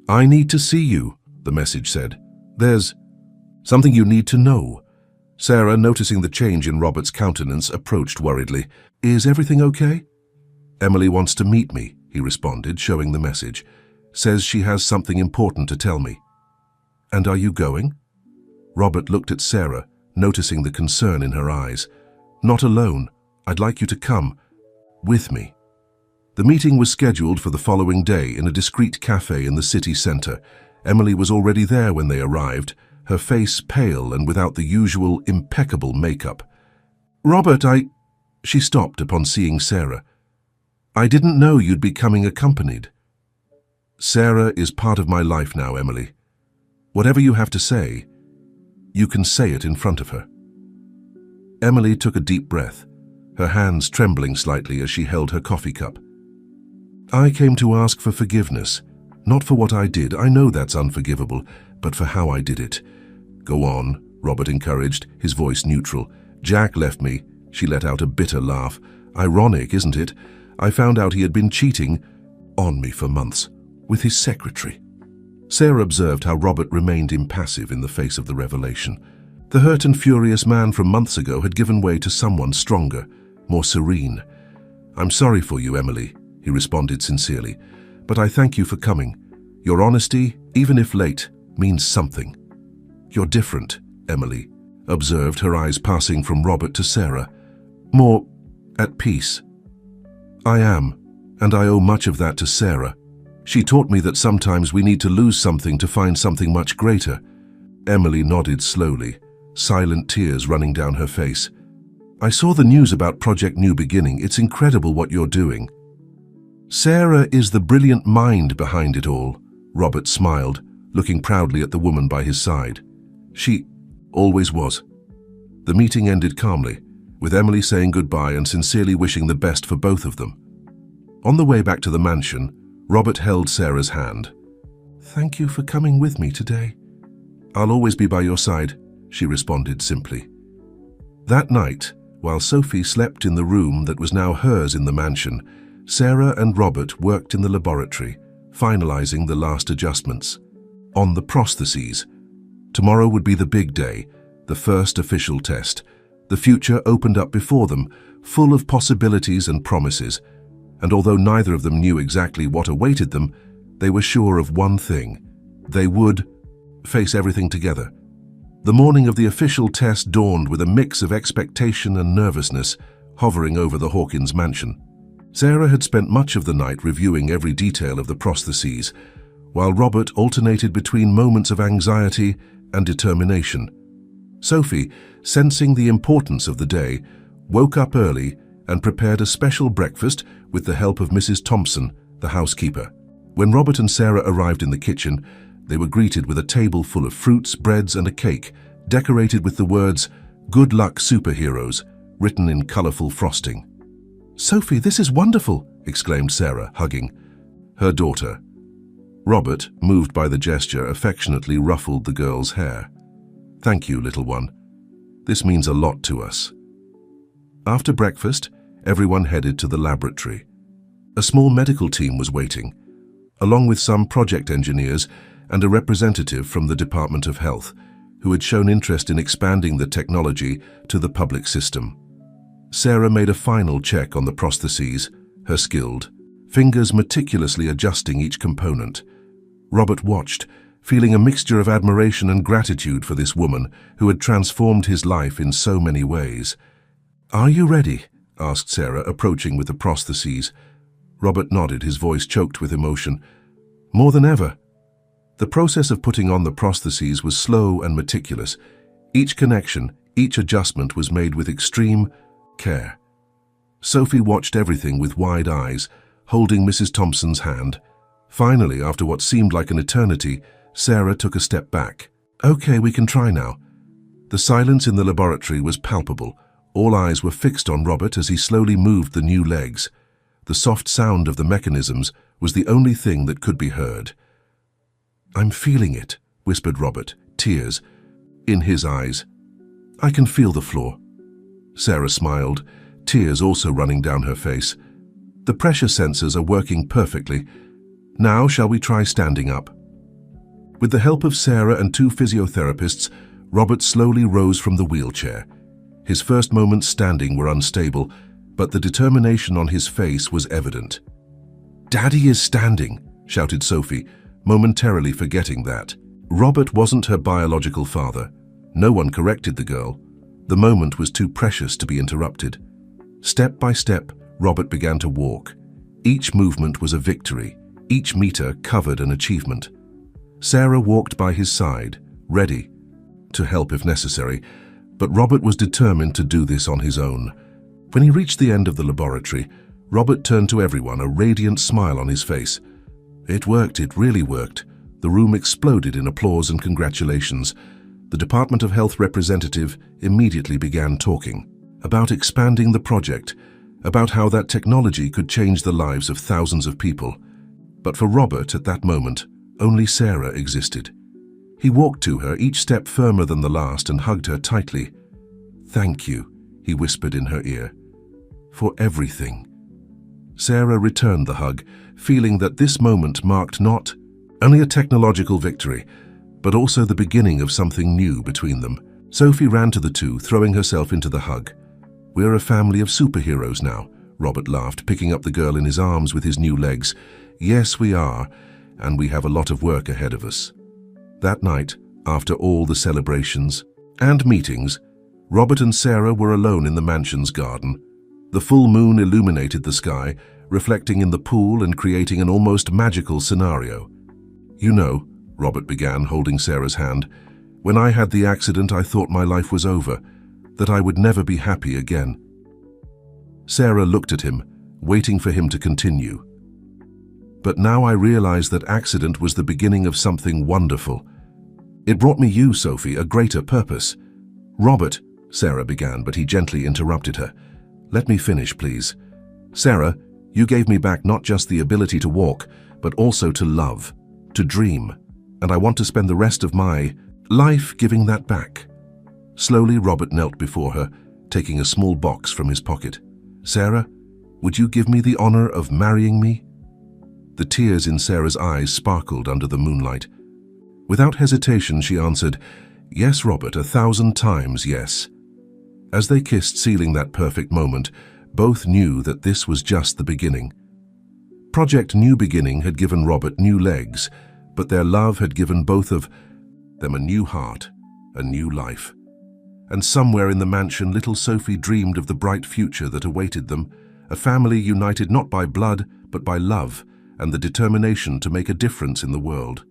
"I need to see you," the message said. "There's something you need to know." Sarah, noticing the change in Robert's countenance, approached worriedly. "Is everything okay?" "Emily wants to meet me," he responded, showing the message. "Says she has something important to tell me." "And are you going?" Robert looked at Sarah, noticing the concern in her eyes. "Not alone. I'd like you to come with me." The meeting was scheduled for the following day in a discreet cafe in the city center. Emily was already there when they arrived, her face pale and without the usual impeccable makeup. "Robert, She stopped upon seeing Sarah. "I didn't know you'd be coming accompanied." "Sarah is part of my life now, Emily. Whatever you have to say, you can say it in front of her." Emily took a deep breath, her hands trembling slightly as she held her coffee cup. "I came to ask for forgiveness, not for what I did. I know that's unforgivable, but for how I did it." "Go on," Robert encouraged, his voice neutral. "Jack left me." She let out a bitter laugh. "Ironic, isn't it? I found out he had been cheating on me for months with his secretary." Sarah observed how Robert remained impassive in the face of the revelation. The hurt and furious man from months ago had given way to someone stronger, more serene. "I'm sorry for you, Emily," he responded sincerely, "but I thank you for coming. Your honesty, even if late, means something." "You're different," Emily observed, her eyes passing from Robert to Sarah. "More at peace." "I am, and I owe much of that to Sarah. She taught me that sometimes we need to lose something to find something much greater." Emily nodded slowly, silent tears running down her face. "I saw the news about Project New Beginning. It's incredible what you're doing." "Sarah is the brilliant mind behind it all," Robert smiled, looking proudly at the woman by his side. "She always was." The meeting ended calmly, with Emily saying goodbye and sincerely wishing the best for both of them. On the way back to the mansion, Robert held Sarah's hand. "Thank you for coming with me today." "I'll always be by your side," she responded simply. That night, while Sophie slept in the room that was now hers in the mansion, Sarah and Robert worked in the laboratory, finalizing the last adjustments. On the prostheses, tomorrow would be the big day, the first official test. The future opened up before them, full of possibilities and promises, and although neither of them knew exactly what awaited them, they were sure of one thing: they would face everything together. The morning of the official test dawned with a mix of expectation and nervousness hovering over the Hawkins mansion. Sarah had spent much of the night reviewing every detail of the prostheses, while Robert alternated between moments of anxiety and determination. Sophie, sensing the importance of the day, woke up early and prepared a special breakfast with the help of Mrs. Thompson, the housekeeper. When Robert and Sarah arrived in the kitchen, they were greeted with a table full of fruits, breads, and a cake, decorated with the words, "Good luck, superheroes," written in colorful frosting. "Sophie, this is wonderful," exclaimed Sarah, hugging her daughter. Robert, moved by the gesture, affectionately ruffled the girl's hair. "Thank you, little one. This means a lot to us." After breakfast, everyone headed to the laboratory. A small medical team was waiting, along with some project engineers and a representative from the Department of Health, who had shown interest in expanding the technology to the public system. Sarah made a final check on the prostheses, her skilled fingers meticulously adjusting each component. Robert watched, feeling a mixture of admiration and gratitude for this woman who had transformed his life in so many ways. "Are you ready?" asked Sarah, approaching with the prostheses. Robert nodded, his voice choked with emotion. "More than ever." The process of putting on the prostheses was slow and meticulous. Each connection, each adjustment was made with extreme care. Sophie watched everything with wide eyes, holding Mrs. Thompson's hand. Finally, after what seemed like an eternity, Sarah took a step back. "Okay, we can try now." The silence in the laboratory was palpable. All eyes were fixed on Robert as he slowly moved the new legs. The soft sound of the mechanisms was the only thing that could be heard. "I'm feeling it," whispered Robert, tears in his eyes. "I can feel the floor." Sarah smiled, tears also running down her face. "The pressure sensors are working perfectly. Now shall we try standing up?" With the help of Sarah and 2 physiotherapists, Robert slowly rose from the wheelchair. His first moments standing were unstable, but the determination on his face was evident. "Daddy is standing," shouted Sophie, momentarily forgetting that Robert wasn't her biological father. No one corrected the girl. The moment was too precious to be interrupted. Step by step, Robert began to walk. Each movement was a victory. Each meter covered an achievement. Sarah walked by his side, ready to help if necessary, but Robert was determined to do this on his own. When he reached the end of the laboratory, Robert turned to everyone, a radiant smile on his face. "It worked, it really worked." The room exploded in applause and congratulations. The Department of Health representative immediately began talking about expanding the project, about how that technology could change the lives of thousands of people. But for Robert, at that moment, only Sarah existed. He walked to her, each step firmer than the last, and hugged her tightly. "Thank you," he whispered in her ear, "for everything." Sarah returned the hug, feeling that this moment marked not only a technological victory, but also the beginning of something new between them. Sophie ran to the two, throwing herself into the hug. "We're a family of superheroes now," Robert laughed, picking up the girl in his arms with his new legs. "Yes, we are, and we have a lot of work ahead of us." That night, after all the celebrations and meetings, Robert and Sarah were alone in the mansion's garden. The full moon illuminated the sky, reflecting in the pool and creating an almost magical scenario. "You know," Robert began, holding Sarah's hand, "when I had the accident, I thought my life was over, that I would never be happy again." Sarah looked at him, waiting for him to continue. "But now I realize that accident was the beginning of something wonderful. It brought me you, Sophie, a greater purpose." "Robert," Sarah began, but he gently interrupted her. "Let me finish, please. Sarah, you gave me back not just the ability to walk, but also to love, to dream, and I want to spend the rest of my life giving that back." Slowly, Robert knelt before her, taking a small box from his pocket. "Sarah, would you give me the honor of marrying me?" The tears in Sarah's eyes sparkled under the moonlight. Without hesitation, she answered, "Yes, Robert, 1,000 times yes." As they kissed, sealing that perfect moment, both knew that this was just the beginning. Project New Beginning had given Robert new legs, but their love had given both of them a new heart, a new life. And somewhere in the mansion, little Sophie dreamed of the bright future that awaited them, a family united not by blood, but by love and the determination to make a difference in the world.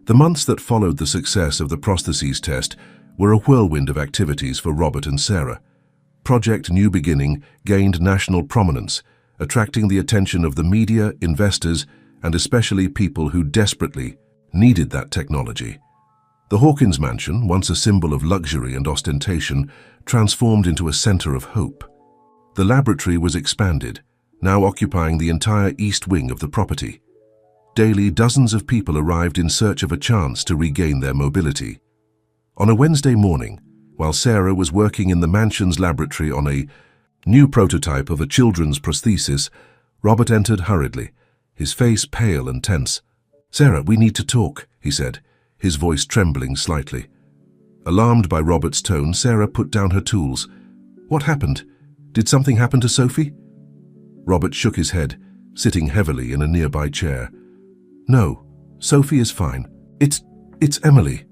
The months that followed the success of the prostheses test were a whirlwind of activities for Robert and Sarah. Project New Beginning gained national prominence, attracting the attention of the media, investors, and especially people who desperately needed that technology. The Hawkins mansion, once a symbol of luxury and ostentation, transformed into a center of hope. The laboratory was expanded, now occupying the entire east wing of the property. Daily, dozens of people arrived in search of a chance to regain their mobility. On a Wednesday morning, while Sarah was working in the mansion's laboratory on a new prototype of a children's prosthesis, Robert entered hurriedly, his face pale and tense. "Sarah, we need to talk," he said, his voice trembling slightly. Alarmed by Robert's tone, Sarah put down her tools. "What happened? Did something happen to Sophie?" Robert shook his head, sitting heavily in a nearby chair. "No, Sophie is fine. It's Emily."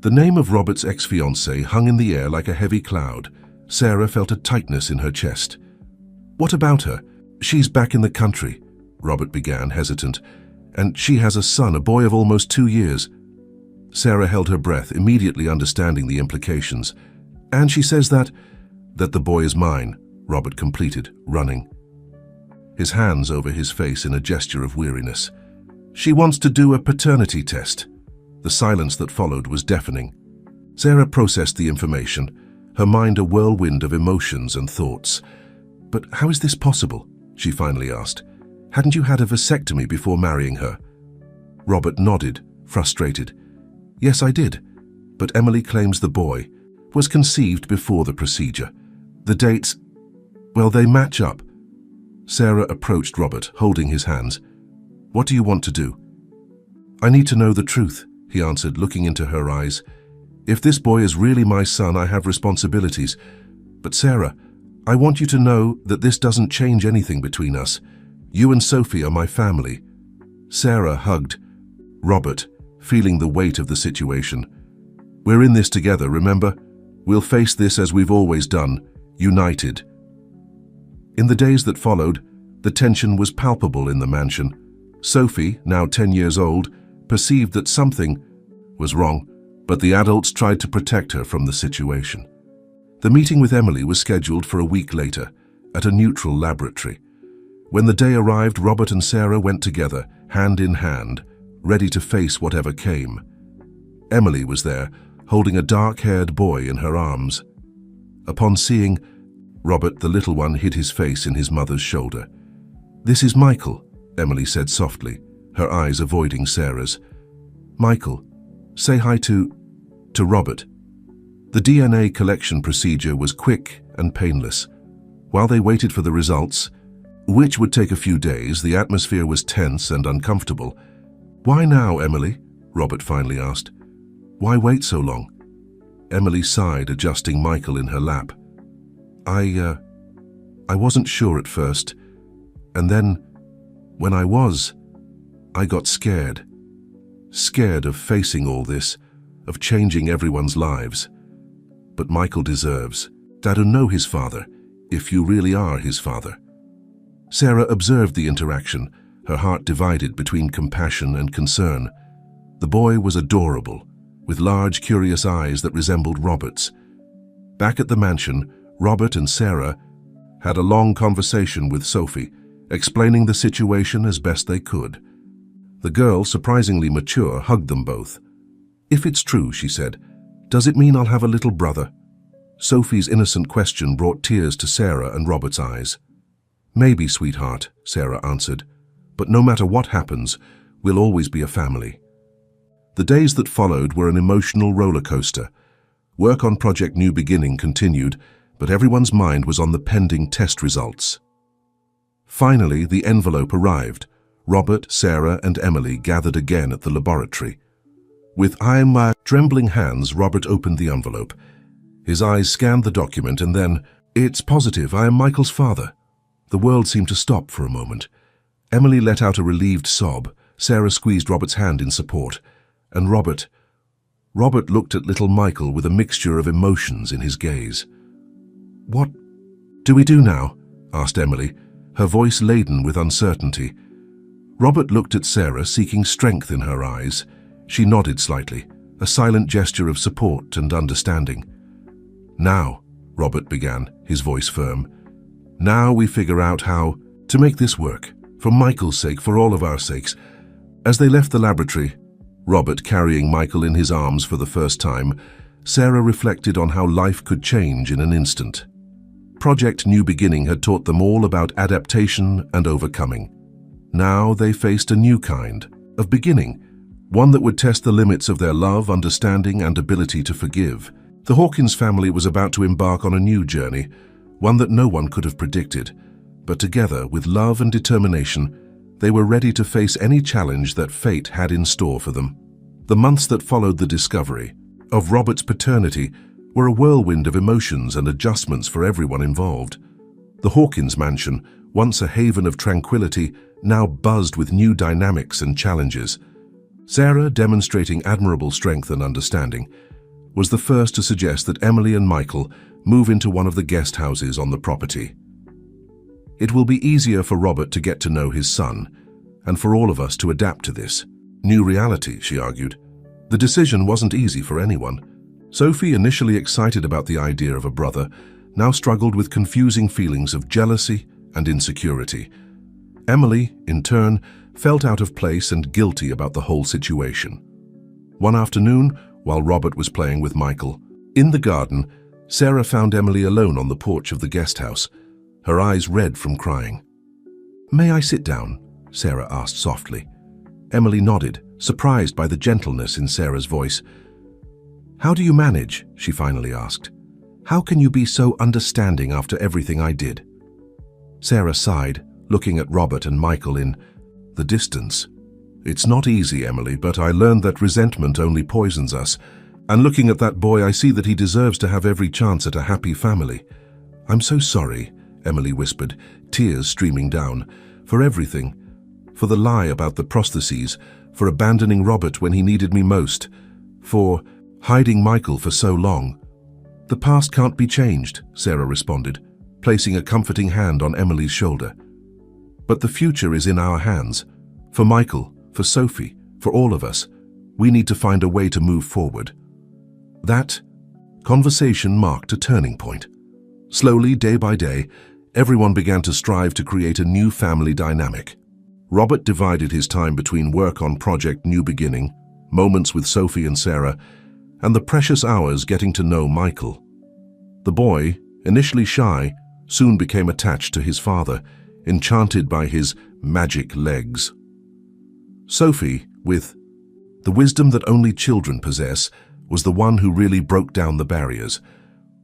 The name of Robert's ex-fiancée hung in the air like a heavy cloud. Sarah felt a tightness in her chest. "What about her? She's back in the country," Robert began, hesitant. "And she has a son, a boy of almost 2 years. Sarah held her breath, immediately understanding the implications. "And she says that the boy is mine," Robert completed, running, his hands over his face in a gesture of weariness. "She wants to do a paternity test." The silence that followed was deafening. Sarah processed the information, her mind a whirlwind of emotions and thoughts. "But how is this possible?" she finally asked. "Hadn't you had a vasectomy before marrying her?" Robert nodded, frustrated. "Yes, I did, but Emily claims the boy was conceived before the procedure. The dates, well, they match up." Sarah approached Robert, holding his hands. "What do you want to do?" "I need to know the truth," he answered, looking into her eyes. "If this boy is really my son, I have responsibilities. But Sarah, I want you to know that this doesn't change anything between us. You and Sophie are my family." Sarah hugged Robert, feeling the weight of the situation. "We're in this together, remember? We'll face this as we've always done, united." In the days that followed, the tension was palpable in the mansion. Sophie, now 10 years old, perceived that something was wrong, but the adults tried to protect her from the situation. The meeting with Emily was scheduled for a week later, at a neutral laboratory. When the day arrived, Robert and Sarah went together, hand in hand, ready to face whatever came. Emily was there, holding a dark-haired boy in her arms. Upon seeing Robert, the little one hid his face in his mother's shoulder. "This is Michael," Emily said softly, her eyes avoiding Sarah's. "Michael, say hi to Robert." The DNA collection procedure was quick and painless. While they waited for the results, which would take a few days, the atmosphere was tense and uncomfortable. "Why now, Emily?" Robert finally asked. "Why wait so long?" Emily sighed, adjusting Michael in her lap. I wasn't sure at first, and then, when I got scared. Scared of facing all this, of changing everyone's lives. But Michael deserves to know his father, if you really are his father." Sarah observed the interaction, her heart divided between compassion and concern. The boy was adorable, with large, curious eyes that resembled Robert's. Back at the mansion, Robert and Sarah had a long conversation with Sophie, explaining the situation as best they could. The girl, surprisingly mature, hugged them both. "If it's true," she said, "does it mean I'll have a little brother?" Sophie's innocent question brought tears to Sarah and Robert's eyes. "Maybe, sweetheart," Sarah answered, "but no matter what happens, we'll always be a family." The days that followed were an emotional roller coaster. Work on Project New Beginning continued, but everyone's mind was on the pending test results. Finally, the envelope arrived. Robert, Sarah, and Emily gathered again at the laboratory. With trembling hands, Robert opened the envelope. His eyes scanned the document and then, "It's positive, I am Michael's father." The world seemed to stop for a moment. Emily let out a relieved sob. Sarah squeezed Robert's hand in support. And Robert looked at little Michael with a mixture of emotions in his gaze. "What do we do now?" asked Emily, her voice laden with uncertainty. Robert looked at Sarah, seeking strength in her eyes. She nodded slightly, a silent gesture of support and understanding. "Now," Robert began, his voice firm, "now we figure out how to make this work, for Michael's sake, for all of our sakes." As they left the laboratory, Robert carrying Michael in his arms for the first time, Sarah reflected on how life could change in an instant. Project New Beginning had taught them all about adaptation and overcoming. Now they faced a new kind of beginning, one that would test the limits of their love, understanding, and ability to forgive. The Hawkins family was about to embark on a new journey, one that no one could have predicted. But together, with love and determination, they were ready to face any challenge that fate had in store for them. The months that followed the discovery of Robert's paternity were a whirlwind of emotions and adjustments for everyone involved. The Hawkins mansion, once a haven of tranquility, now buzzed with new dynamics and challenges. Sarah, demonstrating admirable strength and understanding, was the first to suggest that Emily and Michael move into one of the guest houses on the property. "It will be easier for Robert to get to know his son, and for all of us to adapt to this new reality," she argued. The decision wasn't easy for anyone. Sophie, initially excited about the idea of a brother, now struggled with confusing feelings of jealousy and insecurity. Emily, in turn, felt out of place and guilty about the whole situation. One afternoon, while Robert was playing with Michael. In the garden, Sarah found Emily alone on the porch of the guest house, her eyes red from crying. "May I sit down?" Sarah asked softly. Emily nodded, surprised by the gentleness in Sarah's voice. "How do you manage?" she finally asked. "How can you be so understanding after everything I did?" Sarah sighed, looking at Robert and Michael in the distance. "It's not easy, Emily, but I learned that resentment only poisons us. And looking at that boy, I see that he deserves to have every chance at a happy family. I'm so sorry," Emily whispered, tears streaming down, "for everything. For the lie about the prostheses, for abandoning Robert when he needed me most, for hiding Michael for so long." "The past can't be changed," Sarah responded, placing a comforting hand on Emily's shoulder. "But the future is in our hands. For Michael, for Sophie, for all of us, we need to find a way to move forward." That conversation marked a turning point. Slowly, day by day, everyone began to strive to create a new family dynamic. Robert divided his time between work on Project New Beginning, moments with Sophie and Sarah, and the precious hours getting to know Michael. The boy, initially shy, soon became attached to his father, enchanted by his magic legs. Sophie, with the wisdom that only children possess, was the one who really broke down the barriers.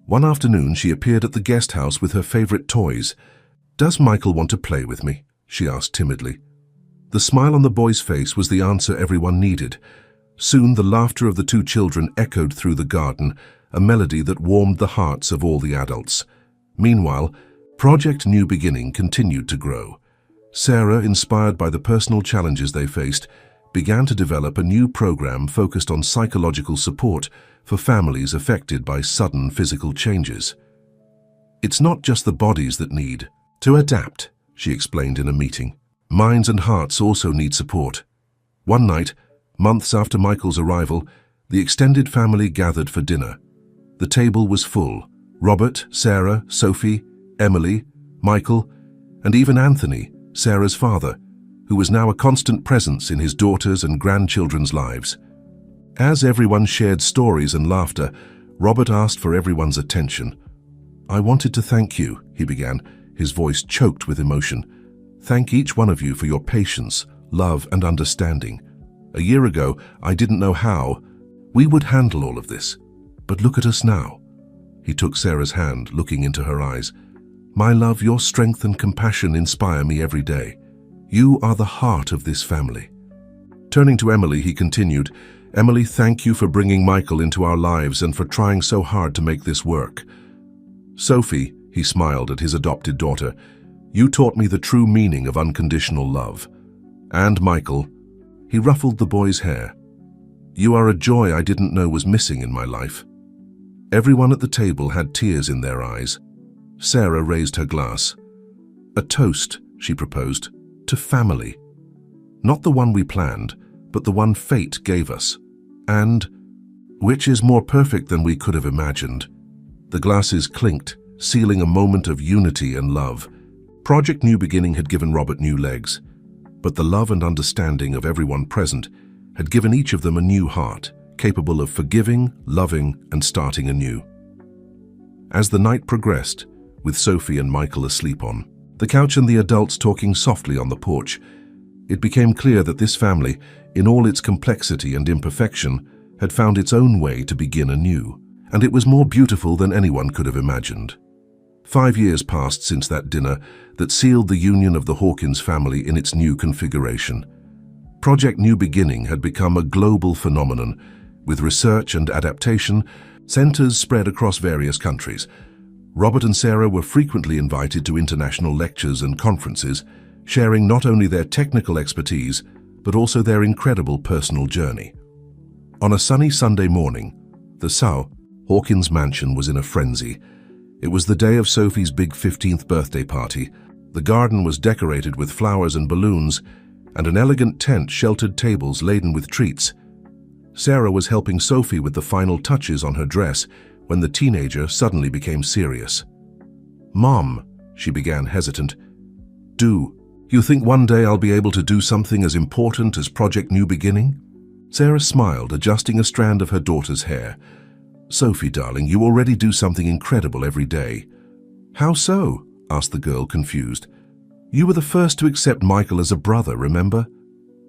One afternoon, she appeared at the guest house with her favorite toys. "Does Michael want to play with me?" she asked timidly. The smile on the boy's face was the answer everyone needed. Soon, the laughter of the two children echoed through the garden, a melody that warmed the hearts of all the adults. Meanwhile, Project New Beginning continued to grow. Sarah, inspired by the personal challenges they faced, began to develop a new program focused on psychological support for families affected by sudden physical changes. "It's not just the bodies that need to adapt," she explained in a meeting. "Minds and hearts also need support." One night, months after Michael's arrival, the extended family gathered for dinner. The table was full. Robert, Sarah, Sophie, Emily, Michael, and even Anthony, Sarah's father, who was now a constant presence in his daughters' and grandchildren's lives. As everyone shared stories and laughter, Robert asked for everyone's attention. "I wanted to thank you," he began, his voice choked with emotion. "Thank each one of you for your patience, love, and understanding. A year ago, I didn't know how we would handle all of this. But look at us now." He took Sarah's hand, looking into her eyes. "My love, your strength and compassion inspire me every day. You are the heart of this family." Turning to Emily, he continued, "Emily, thank you for bringing Michael into our lives and for trying so hard to make this work. Sophie," he smiled at his adopted daughter, "you taught me the true meaning of unconditional love. And Michael," he ruffled the boy's hair, "you are a joy I didn't know was missing in my life." Everyone at the table had tears in their eyes. Sarah raised her glass. "A toast," she proposed, "to family. Not the one we planned, but the one fate gave us, and which is more perfect than we could have imagined." The glasses clinked, sealing a moment of unity and love. Project New Beginning had given Robert new legs, but the love and understanding of everyone present had given each of them a new heart, capable of forgiving, loving, and starting anew. As the night progressed, with Sophie and Michael asleep on the couch and the adults talking softly on the porch, it became clear that this family, in all its complexity and imperfection, had found its own way to begin anew, and it was more beautiful than anyone could have imagined. 5 years passed since that dinner that sealed the union of the Hawkins family in its new configuration. Project New Beginning had become a global phenomenon, with research and adaptation centers spread across various countries. Robert and Sarah were frequently invited to international lectures and conferences, sharing not only their technical expertise, but also their incredible personal journey. On a sunny Sunday morning, the South Hawkins mansion was in a frenzy. It was the day of Sophie's big 15th birthday party. The garden was decorated with flowers and balloons, and an elegant tent sheltered tables laden with treats. Sarah was helping Sophie with the final touches on her dress when the teenager suddenly became serious. "Mom," she began, hesitant, "do you think one day I'll be able to do something as important as Project New Beginning?" Sarah smiled, adjusting a strand of her daughter's hair. "Sophie, darling, you already do something incredible every day." "How so?" asked the girl, confused. "You were the first to accept Michael as a brother, remember?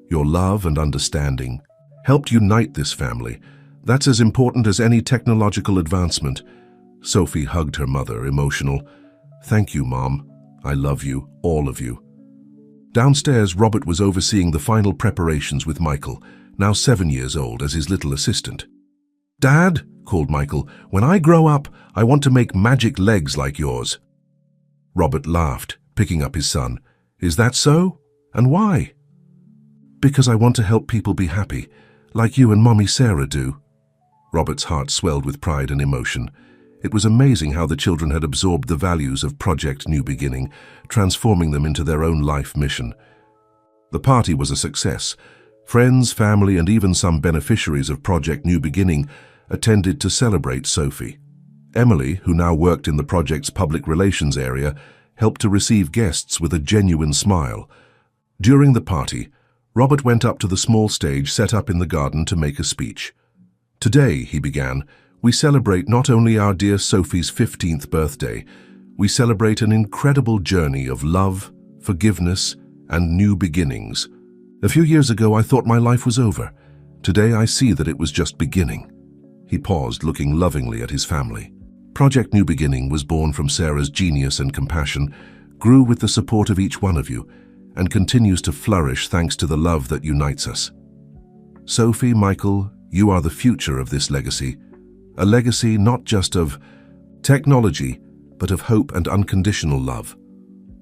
Your love and understanding helped unite this family. That's as important as any technological advancement." Sophie hugged her mother, emotional. "Thank you, Mom. I love you, all of you." Downstairs, Robert was overseeing the final preparations with Michael, now 7 years old, as his little assistant. "Dad," called Michael, "when I grow up, I want to make magic legs like yours." Robert laughed, picking up his son. "Is that so? And why?" "Because I want to help people be happy, like you and Mommy Sarah do." Robert's heart swelled with pride and emotion. It was amazing how the children had absorbed the values of Project New Beginning, transforming them into their own life mission. The party was a success. Friends, family, and even some beneficiaries of Project New Beginning attended to celebrate Sophie. Emily, who now worked in the project's public relations area, helped to receive guests with a genuine smile. During the party, Robert went up to the small stage set up in the garden to make a speech. "Today," he began, "we celebrate not only our dear Sophie's 15th birthday, we celebrate an incredible journey of love, forgiveness, and new beginnings. A few years ago, I thought my life was over. Today, I see that it was just beginning." He paused, looking lovingly at his family. Project New Beginning was born from Sarah's genius and compassion, grew with the support of each one of you, and continues to flourish thanks to the love that unites us. Sophie, Michael, you are the future of this legacy. A legacy not just of technology, but of hope and unconditional love.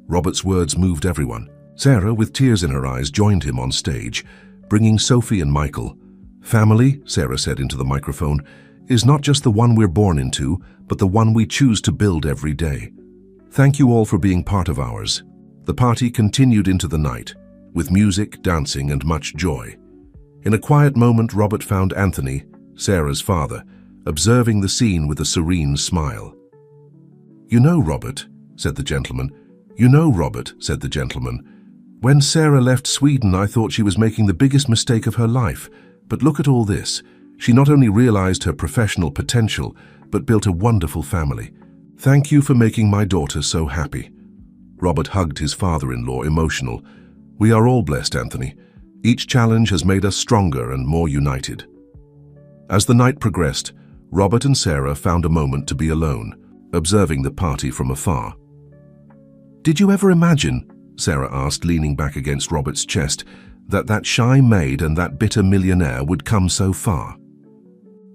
Robert's words moved everyone. Sarah, with tears in her eyes, joined him on stage, bringing Sophie and Michael. "Family," Sarah said into the microphone, "is not just the one we're born into, but the one we choose to build every day. Thank you all for being part of ours." The party continued into the night, with music, dancing, and much joy. In a quiet moment, Robert found Anthony, Sarah's father, observing the scene with a serene smile. "You know, Robert," said the gentleman. "You know, Robert," said the gentleman. "When Sarah left Sweden, I thought she was making the biggest mistake of her life. But look at all this. She not only realized her professional potential, but built a wonderful family. Thank you for making my daughter so happy." Robert hugged his father-in-law, emotional. "We are all blessed, Anthony. Each challenge has made us stronger and more united." As the night progressed, Robert and Sarah found a moment to be alone, observing the party from afar. "Did you ever imagine," Sarah asked, leaning back against Robert's chest, "that shy maid and that bitter millionaire would come so far?"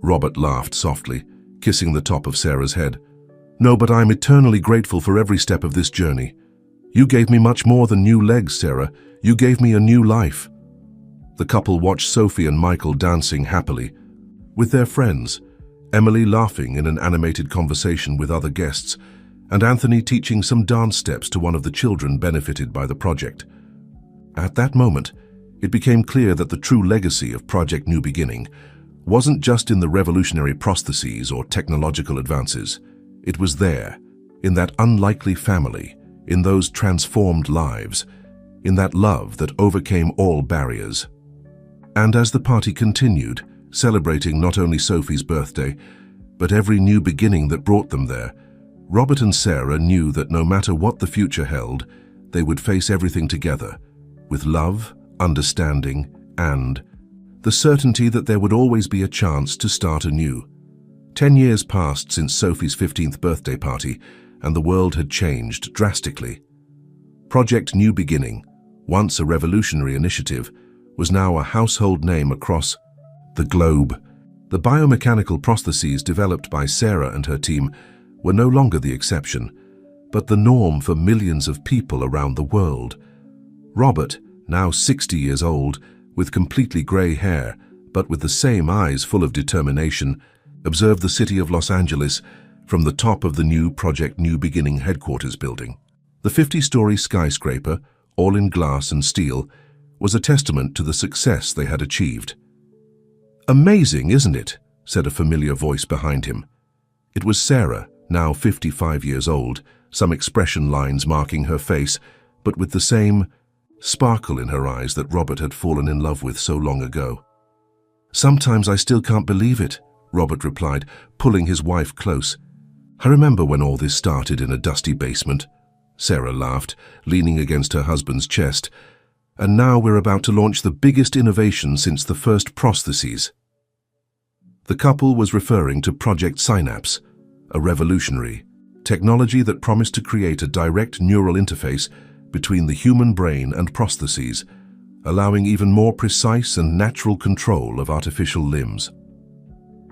Robert laughed softly, kissing the top of Sarah's head. "No, but I'm eternally grateful for every step of this journey. You gave me much more than new legs, Sarah. You gave me a new life." The couple watched Sophie and Michael dancing happily with their friends, Emily laughing in an animated conversation with other guests, and Anthony teaching some dance steps to one of the children benefited by the project. At that moment, it became clear that the true legacy of Project New Beginning wasn't just in the revolutionary prostheses or technological advances. It was there, in that unlikely family, in those transformed lives, in that love that overcame all barriers. And as the party continued, celebrating not only Sophie's birthday, but every new beginning that brought them there, Robert and Sarah knew that no matter what the future held, they would face everything together, with love, understanding, and the certainty that there would always be a chance to start anew. 10 years passed since Sophie's 15th birthday party, and the world had changed drastically. Project New Beginning, once a revolutionary initiative, was now a household name across the globe. The biomechanical prostheses developed by Sarah and her team were no longer the exception, but the norm for millions of people around the world. Robert, now 60 years old, with completely grey hair, but with the same eyes full of determination, observed the city of Los Angeles from the top of the new Project New Beginning headquarters building. The 50-story skyscraper, all in glass and steel, was a testament to the success they had achieved. "Amazing, isn't it?" said a familiar voice behind him. It was Sarah, now 55 years old, some expression lines marking her face, but with the same sparkle in her eyes that Robert had fallen in love with so long ago. "Sometimes I still can't believe it," Robert replied, pulling his wife close. "I remember when all this started in a dusty basement," Sarah laughed, leaning against her husband's chest. "And now we're about to launch the biggest innovation since the first prostheses." The couple was referring to Project Synapse, a revolutionary technology that promised to create a direct neural interface between the human brain and prostheses, allowing even more precise and natural control of artificial limbs.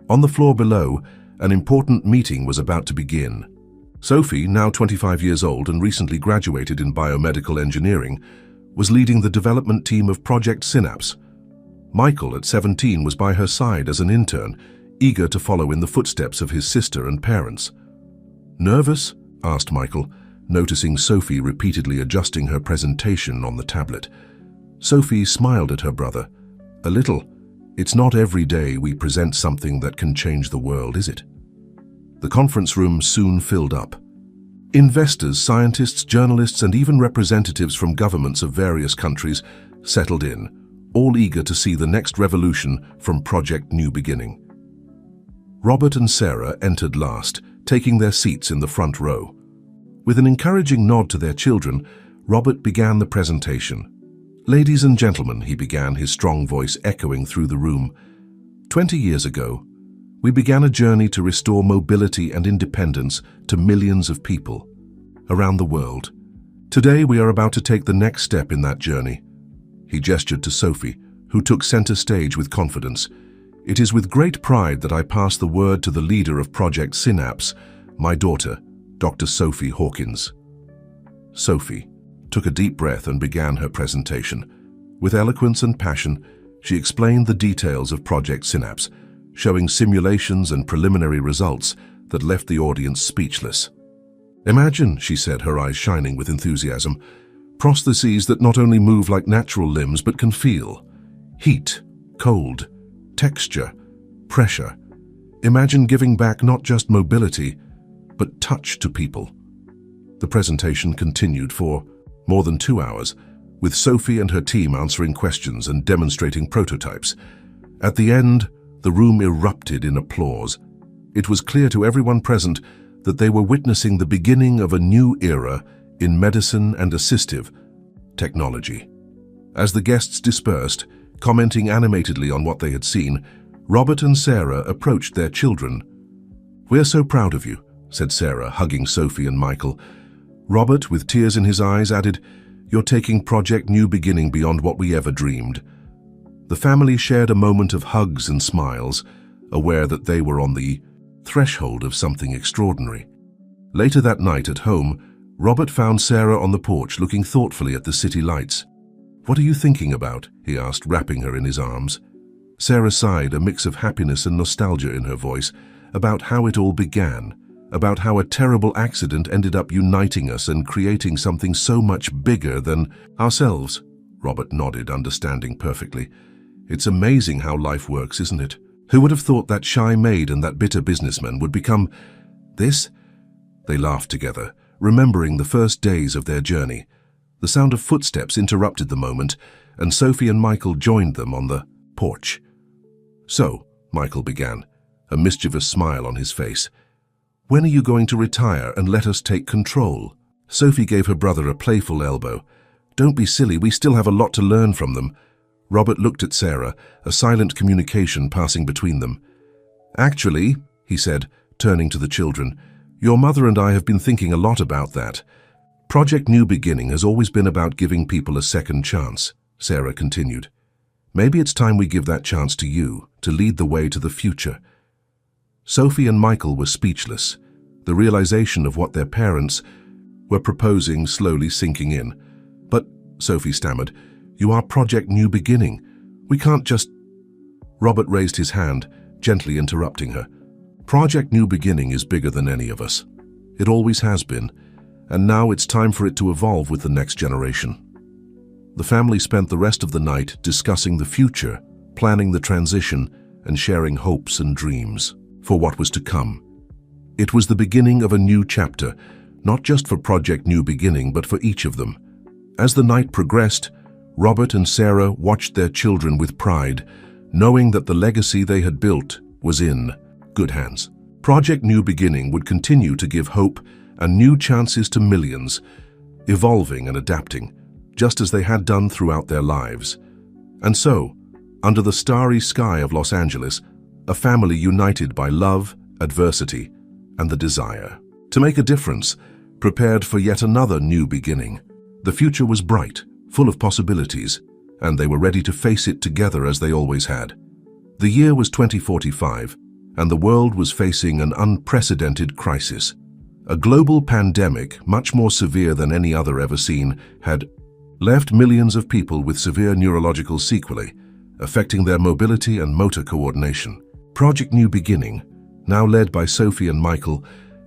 On the floor below, an important meeting was about to begin. Sophie, now 25 years old and recently graduated in biomedical engineering, was leading the development team of Project Synapse. Michael, at 17, was by her side as an intern, eager to follow in the footsteps of his sister and parents. "Nervous?" asked Michael, noticing Sophie repeatedly adjusting her presentation on the tablet. Sophie smiled at her brother. "A little. It's not every day we present something that can change the world, is it?" The conference room soon filled up. Investors, scientists, journalists, and even representatives from governments of various countries settled in, all eager to see the next revolution from Project New Beginning. Robert and Sarah entered last, taking their seats in the front row. With an encouraging nod to their children, Robert began the presentation. "Ladies and gentlemen," he began, his strong voice echoing through the room, 20 years ago, we began a journey to restore mobility and independence to millions of people around the world. Today, we are about to take the next step in that journey." He gestured to Sophie, who took center stage with confidence. "It is with great pride that I pass the word to the leader of Project Synapse, my daughter, Dr. Sophie Hawkins." Sophie took a deep breath and began her presentation. With eloquence and passion, she explained the details of Project Synapse, showing simulations and preliminary results that left the audience speechless. "Imagine," she said, her eyes shining with enthusiasm, "prostheses that not only move like natural limbs but can feel heat, cold, texture, pressure. Imagine giving back not just mobility, but touch to people." The presentation continued for more than 2 hours, with Sophie and her team answering questions and demonstrating prototypes. At the end, the room erupted in applause. It was clear to everyone present that they were witnessing the beginning of a new era in medicine and assistive technology. As the guests dispersed, commenting animatedly on what they had seen, Robert and Sarah approached their children. "We're so proud of you," said Sarah, hugging Sophie and Michael. Robert, with tears in his eyes, added, "You're taking Project New Beginning beyond what we ever dreamed." The family shared a moment of hugs and smiles, aware that they were on the threshold of something extraordinary. Later that night at home, Robert found Sarah on the porch looking thoughtfully at the city lights. "What are you thinking about?" he asked, wrapping her in his arms. Sarah sighed, a mix of happiness and nostalgia in her voice, about how it all began, about how a terrible accident ended up uniting us and creating something so much bigger than ourselves. Robert nodded, understanding perfectly. "It's amazing how life works, isn't it? Who would have thought that shy maid and that bitter businessman would become this?" They laughed together, remembering the first days of their journey. The sound of footsteps interrupted the moment, and Sophie and Michael joined them on the porch. "So," Michael began, a mischievous smile on his face, "when are you going to retire and let us take control?" Sophie gave her brother a playful elbow. "Don't be silly, we still have a lot to learn from them." Robert looked at Sarah, a silent communication passing between them. "Actually," he said, turning to the children, "your mother and I have been thinking a lot about that. Project New Beginning has always been about giving people a second chance," Sarah continued. "Maybe it's time we give that chance to you, to lead the way to the future." Sophie and Michael were speechless, the realization of what their parents were proposing slowly sinking in. "But," Sophie stammered, "you are Project New Beginning. We can't just—" Robert raised his hand, gently interrupting her. "Project New Beginning is bigger than any of us. It always has been, and now it's time for it to evolve with the next generation." The family spent the rest of the night discussing the future, planning the transition, and sharing hopes and dreams for what was to come. It was the beginning of a new chapter, not just for Project New Beginning, but for each of them. As the night progressed, Robert and Sarah watched their children with pride, knowing that the legacy they had built was in good hands. Project New Beginning would continue to give hope and new chances to millions, evolving and adapting, just as they had done throughout their lives. And so, under the starry sky of Los Angeles, a family united by love, adversity, and the desire to make a difference, prepared for yet another new beginning. The future was bright, full of possibilities, and they were ready to face it together as they always had. The year was 2045, and the world was facing an unprecedented crisis. A global pandemic, much more severe than any other ever seen, had left millions of people with severe neurological sequelae, affecting their mobility and motor coordination. Project New Beginning, now led by Sophie and Michael,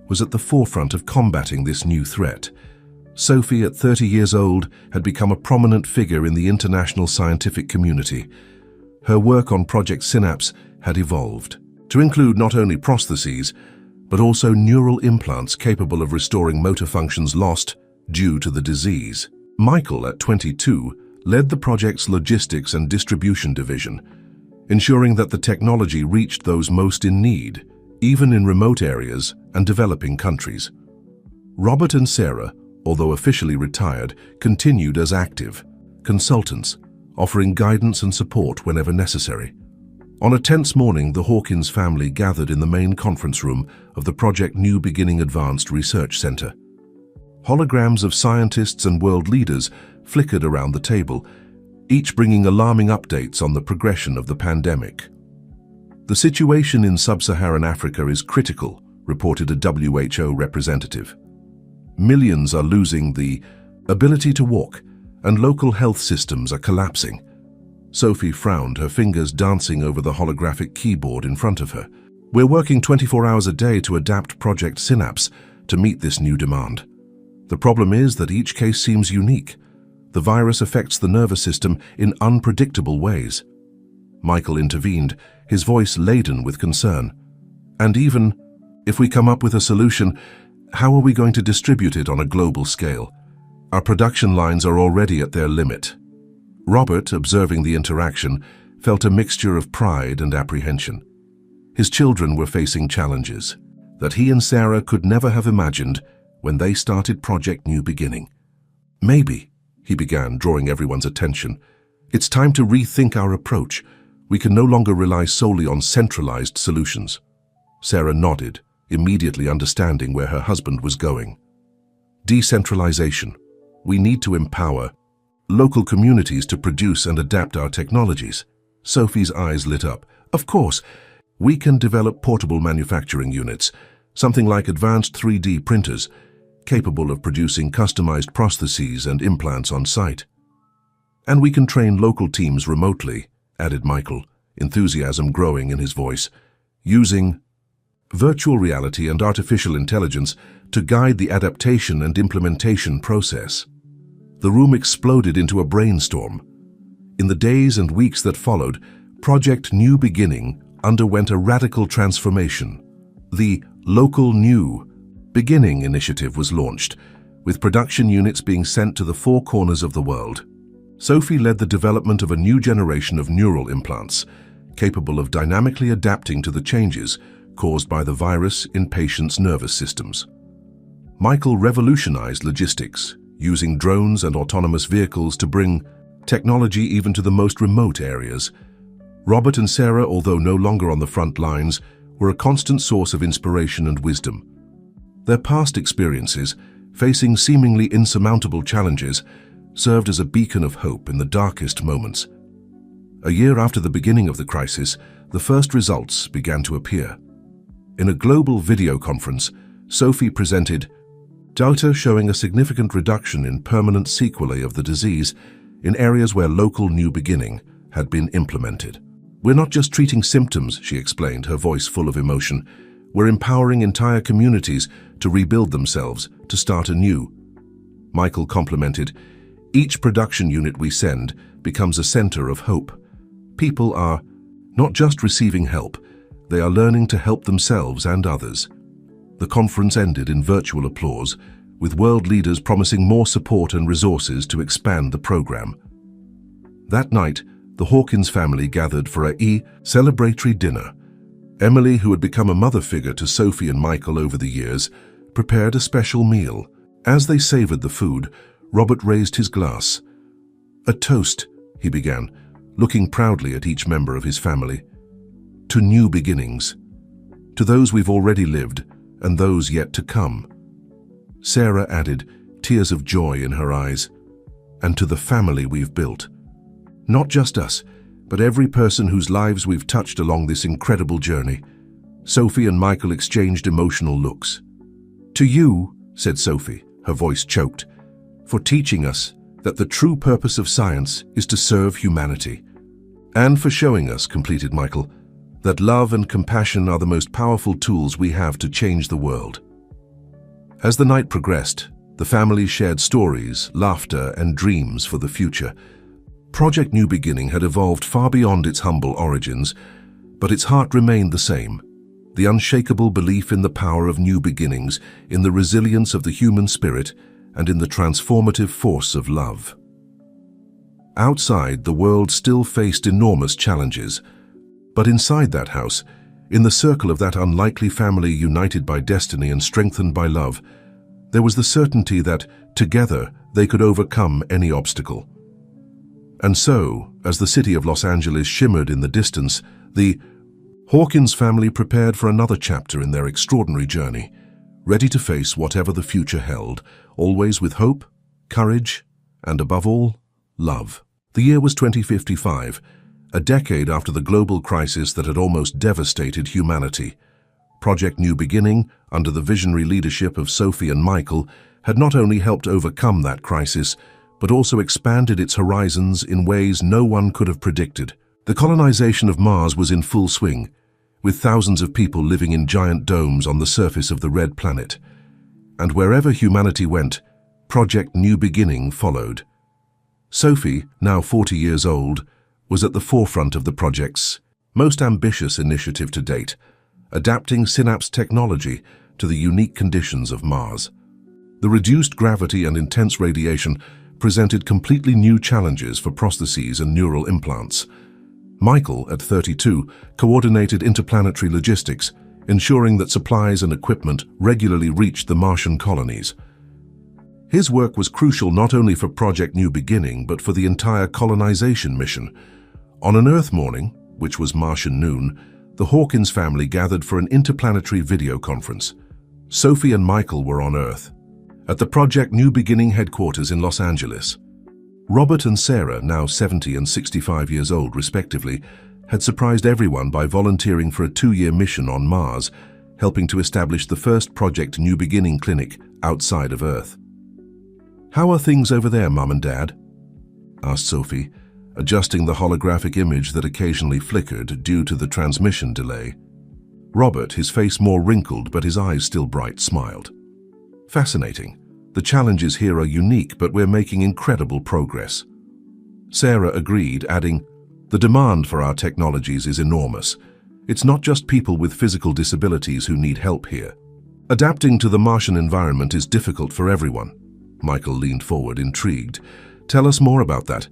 was at the forefront of combating this new threat. Sophie, at 30 years old, had become a prominent figure in the international scientific community. Her work on Project Synapse had evolved to include not only prostheses, but also neural implants capable of restoring motor functions lost due to the disease. Michael, at 22, led the project's logistics and distribution division, ensuring that the technology reached those most in need, even in remote areas and developing countries. Robert and Sarah, although officially retired, continued as active consultants, offering guidance and support whenever necessary. On a tense morning, the Hawkins family gathered in the main conference room of the Project New Beginning Advanced Research Center. Holograms of scientists and world leaders flickered around the table, each bringing alarming updates on the progression of the pandemic. The situation in sub-Saharan Africa is critical, reported a WHO representative. Millions are losing the ability to walk, and local health systems are collapsing. Sophie frowned, her fingers dancing over the holographic keyboard in front of her. We're working 24 hours a day to adapt Project Synapse to meet this new demand. The problem is that each case seems unique. The virus affects the nervous system in unpredictable ways. Michael intervened, his voice laden with concern. And even if we come up with a solution, how are we going to distribute it on a global scale? Our production lines are already at their limit. Robert, observing the interaction, felt a mixture of pride and apprehension. His children were facing challenges that he and Sarah could never have imagined when they started Project New Beginning. Maybe, he began, drawing everyone's attention, it's time to rethink our approach. We can no longer rely solely on centralized solutions. Sarah nodded, immediately understanding where her husband was going. Decentralization. We need to empower local communities to produce and adapt our technologies. Sophie's eyes lit up. Of course, we can develop portable manufacturing units, something like advanced 3D printers, capable of producing customized prostheses and implants on site. And we can train local teams remotely, added Michael, enthusiasm growing in his voice, using virtual reality and artificial intelligence to guide the adaptation and implementation process. The room exploded into a brainstorm. In the days and weeks that followed, Project New Beginning underwent a radical transformation. The Local New Beginning initiative was launched, with production units being sent to the four corners of the world. Sophie led the development of a new generation of neural implants, capable of dynamically adapting to the changes caused by the virus in patients' nervous systems. Michael revolutionized logistics, using drones and autonomous vehicles to bring technology even to the most remote areas. Robert and Sarah, although no longer on the front lines, were a constant source of inspiration and wisdom. Their past experiences, facing seemingly insurmountable challenges, served as a beacon of hope in the darkest moments. A year after the beginning of the crisis, the first results began to appear. In a global video conference, Sophie presented data showing a significant reduction in permanent sequelae of the disease in areas where Local New Beginning had been implemented. We're not just treating symptoms, she explained, her voice full of emotion. We're empowering entire communities to rebuild themselves, to start anew. Michael complimented, each production unit we send becomes a center of hope. People are not just receiving help, they are learning to help themselves and others. The conference ended in virtual applause, with world leaders promising more support and resources to expand the program. That night, the Hawkins family gathered for a celebratory dinner. Emily, who had become a mother figure to Sophie and Michael over the years, prepared a special meal. As they savored the food, Robert raised his glass. "A toast," he began, looking proudly at each member of his family. "To new beginnings. To those we've already lived and those yet to come." Sarah added, tears of joy in her eyes. "And to the family we've built. Not just us, but every person whose lives we've touched along this incredible journey." Sophie and Michael exchanged emotional looks. "To you," said Sophie, her voice choked, "for teaching us that the true purpose of science is to serve humanity. And for showing us," completed Michael, "that love and compassion are the most powerful tools we have to change the world." As the night progressed, the family shared stories, laughter, and dreams for the future. Project New Beginning had evolved far beyond its humble origins, but its heart remained the same: the unshakable belief in the power of new beginnings, in the resilience of the human spirit, and in the transformative force of love. Outside, the world still faced enormous challenges, but inside that house, in the circle of that unlikely family united by destiny and strengthened by love, there was the certainty that, together, they could overcome any obstacle. And so, as the city of Los Angeles shimmered in the distance, the Hawkins family prepared for another chapter in their extraordinary journey, ready to face whatever the future held, always with hope, courage, and above all, love. The year was 2055, a decade after the global crisis that had almost devastated humanity. Project New Beginning, under the visionary leadership of Sophie and Michael, had not only helped overcome that crisis, but also expanded its horizons in ways no one could have predicted. The colonization of Mars was in full swing, with thousands of people living in giant domes on the surface of the red planet. And wherever humanity went, Project New Beginning followed. Sophie, now 40 years old, was at the forefront of the project's most ambitious initiative to date, adapting synapse technology to the unique conditions of Mars. The reduced gravity and intense radiation presented completely new challenges for prostheses and neural implants. Michael, at 32, coordinated interplanetary logistics, ensuring that supplies and equipment regularly reached the Martian colonies. His work was crucial not only for Project New Beginning, but for the entire colonization mission. On an Earth morning, which was Martian noon, the Hawkins family gathered for an interplanetary video conference. Sophie and Michael were on Earth, at the Project New Beginning headquarters in Los Angeles. Robert and Sarah, now 70 and 65 years old respectively, had surprised everyone by volunteering for a 2-year mission on Mars, helping to establish the first Project New Beginning clinic outside of Earth. "How are things over there, Mum and Dad?" asked Sophie, adjusting the holographic image that occasionally flickered due to the transmission delay. Robert, his face more wrinkled but his eyes still bright, smiled. "Fascinating. The challenges here are unique, but we're making incredible progress." Sarah agreed, adding, "The demand for our technologies is enormous. It's not just people with physical disabilities who need help here. Adapting to the Martian environment is difficult for everyone." Michael leaned forward, intrigued. "Tell us more about that.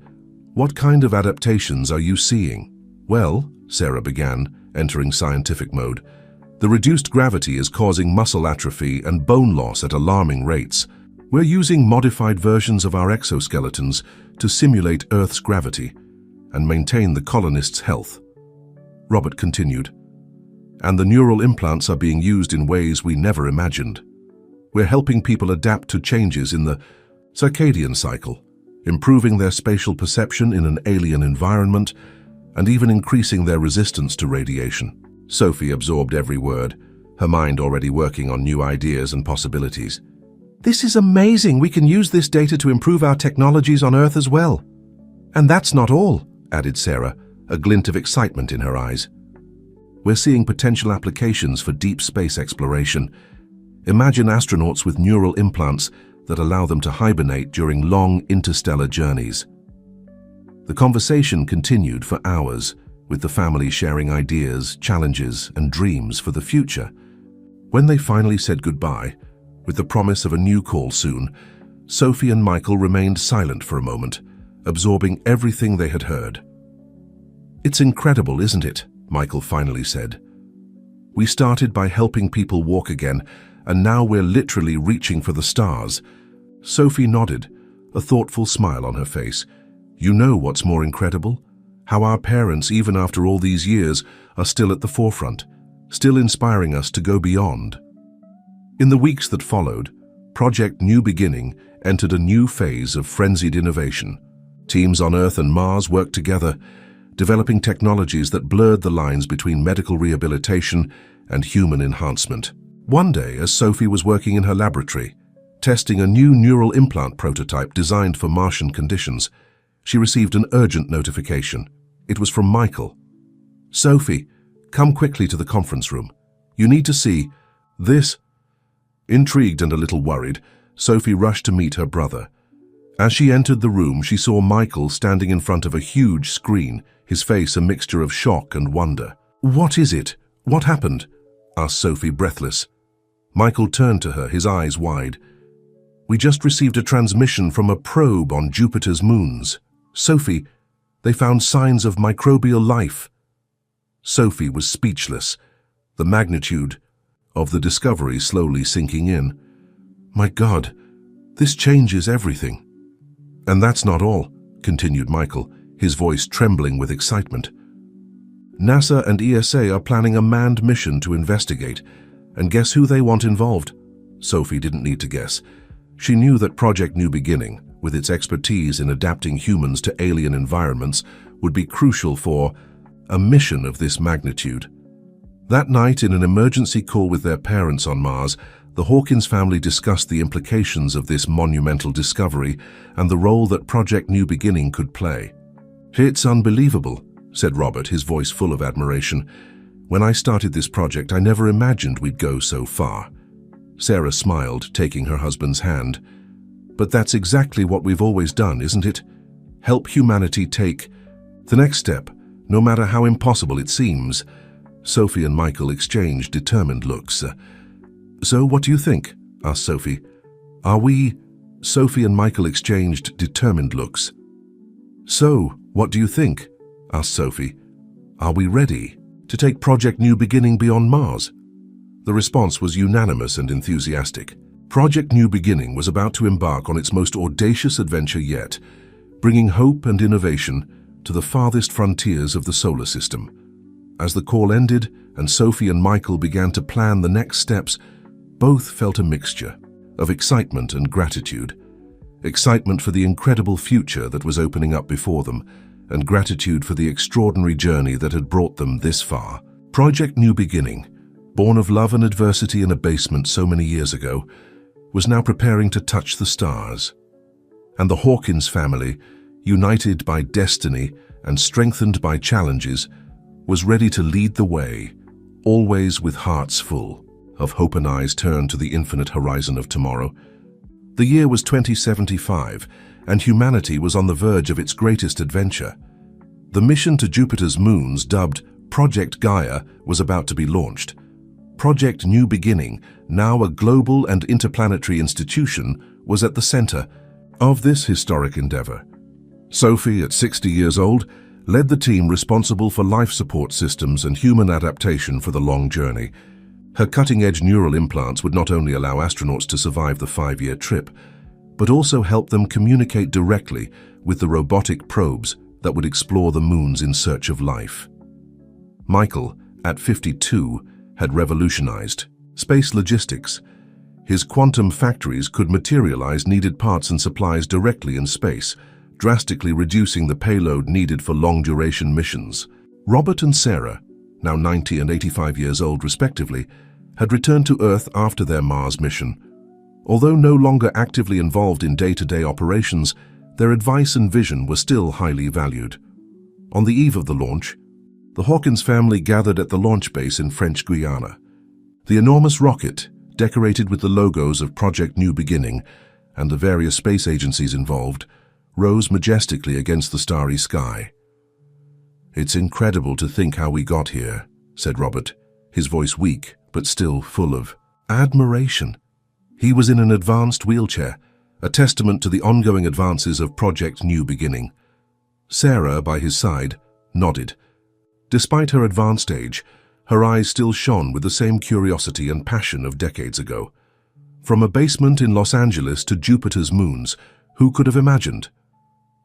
What kind of adaptations are you seeing?" "Well," Sarah began, entering scientific mode, "the reduced gravity is causing muscle atrophy and bone loss at alarming rates. We're using modified versions of our exoskeletons to simulate Earth's gravity and maintain the colonists' health." Robert continued, "And the neural implants are being used in ways we never imagined. We're helping people adapt to changes in the circadian cycle, improving their spatial perception in an alien environment, and even increasing their resistance to radiation." Sophie absorbed every word, her mind already working on new ideas and possibilities. "This is amazing. We can use this data to improve our technologies on Earth as well." "And that's not all," added Sarah, a glint of excitement in her eyes. "We're seeing potential applications for deep space exploration. Imagine astronauts with neural implants that allow them to hibernate during long interstellar journeys." The conversation continued for hours, with the family sharing ideas, challenges, and dreams for the future. When they finally said goodbye, with the promise of a new call soon, Sophie and Michael remained silent for a moment, absorbing everything they had heard. "It's incredible, isn't it?" Michael finally said. "We started by helping people walk again, and now we're literally reaching for the stars." Sophie nodded, a thoughtful smile on her face. "You know what's more incredible? How our parents, even after all these years, are still at the forefront, still inspiring us to go beyond." In the weeks that followed, Project New Beginning entered a new phase of frenzied innovation. Teams on Earth and Mars worked together, developing technologies that blurred the lines between medical rehabilitation and human enhancement. One day, as Sophie was working in her laboratory, testing a new neural implant prototype designed for Martian conditions, she received an urgent notification. It was from Michael. "Sophie, come quickly to the conference room. You need to see this." Intrigued and a little worried, Sophie rushed to meet her brother. As she entered the room, she saw Michael standing in front of a huge screen, his face a mixture of shock and wonder. "What is it? What happened?" asked Sophie, breathless. Michael turned to her, his eyes wide. "We just received a transmission from a probe on Jupiter's moons. Sophie, they found signs of microbial life." Sophie was speechless, the magnitude of the discovery slowly sinking in. "My God, this changes everything." "And that's not all," continued Michael, his voice trembling with excitement. "NASA and ESA are planning a manned mission to investigate, and guess who they want involved?" Sophie didn't need to guess. She knew that Project New Beginning, with its expertise in adapting humans to alien environments, would be crucial for a mission of this magnitude. That night, in an emergency call with their parents on Mars, the Hawkins family discussed the implications of this monumental discovery and the role that Project New Beginning could play. "It's unbelievable," said Robert, his voice full of admiration. "When I started this project, I never imagined we'd go so far." Sarah smiled, taking her husband's hand. "But that's exactly what we've always done, isn't it? Help humanity take the next step, no matter how impossible it seems." Sophie and Michael exchanged determined looks. "So what do you think?" asked Sophie. "Are we—" Sophie and Michael exchanged determined looks. "So, what do you think?" asked Sophie. "Are we ready to take Project New Beginning beyond Mars?" The response was unanimous and enthusiastic. Project New Beginning was about to embark on its most audacious adventure yet, bringing hope and innovation to the farthest frontiers of the solar system. As the call ended and Sophie and Michael began to plan the next steps, both felt a mixture of excitement and gratitude. Excitement for the incredible future that was opening up before them, and gratitude for the extraordinary journey that had brought them this far. Project New Beginning, born of love and adversity in a basement so many years ago, was now preparing to touch the stars. And the Hawkins family, united by destiny and strengthened by challenges, was ready to lead the way, always with hearts full of hope and eyes turned to the infinite horizon of tomorrow. The year was 2075, and humanity was on the verge of its greatest adventure. The mission to Jupiter's moons, dubbed Project Gaia, was about to be launched. Project New Beginning, now a global and interplanetary institution, was at the center of this historic endeavor. Sophie, at 60 years old, led the team responsible for life support systems and human adaptation for the long journey. Her cutting-edge neural implants would not only allow astronauts to survive the 5-year trip, but also help them communicate directly with the robotic probes that would explore the moons in search of life. Michael, at 52, had revolutionized space logistics. His quantum factories could materialize needed parts and supplies directly in space, drastically reducing the payload needed for long-duration missions. Robert and Sarah, now 90 and 85 years old respectively, had returned to Earth after their Mars mission. Although no longer actively involved in day-to-day operations, their advice and vision were still highly valued. On the eve of the launch, the Hawkins family gathered at the launch base in French Guiana. The enormous rocket, decorated with the logos of Project New Beginning and the various space agencies involved, rose majestically against the starry sky. "It's incredible to think how we got here," said Robert, his voice weak but still full of admiration. He was in an advanced wheelchair, a testament to the ongoing advances of Project New Beginning. Sarah, by his side, nodded, Despite her advanced age, her eyes still shone with the same curiosity and passion of decades ago. From a basement in Los Angeles to Jupiter's moons, who could have imagined?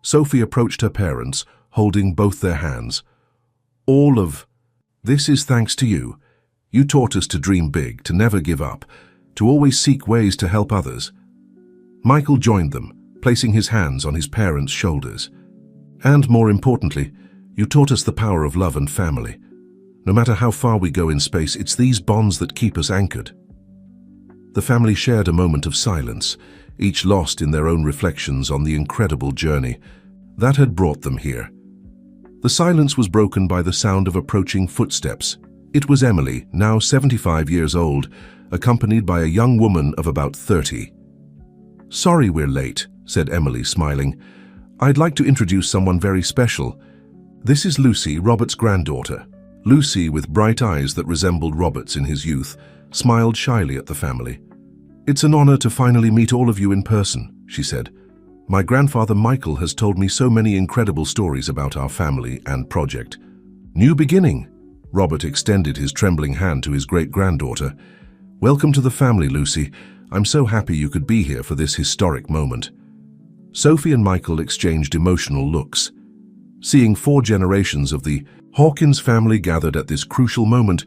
Sophie approached her parents, holding both their hands. All of this is thanks to you. You taught us to dream big, to never give up, to always seek ways to help others. Michael joined them, placing his hands on his parents' shoulders. And more importantly, you taught us the power of love and family. No matter how far we go in space, it's these bonds that keep us anchored. The family shared a moment of silence, each lost in their own reflections on the incredible journey that had brought them here. The silence was broken by the sound of approaching footsteps. It was Emily, now 75 years old, accompanied by a young woman of about 30. "Sorry we're late," said Emily, smiling. "I'd like to introduce someone very special. This is Lucy, Robert's granddaughter." Lucy, with bright eyes that resembled Robert's in his youth, smiled shyly at the family. "It's an honor to finally meet all of you in person," she said. "My grandfather Michael has told me so many incredible stories about our family and project." "New beginning." Robert extended his trembling hand to his great-granddaughter. "Welcome to the family, Lucy. I'm so happy you could be here for this historic moment." Sophie and Michael exchanged emotional looks. Seeing 4 generations of the Hawkins family gathered at this crucial moment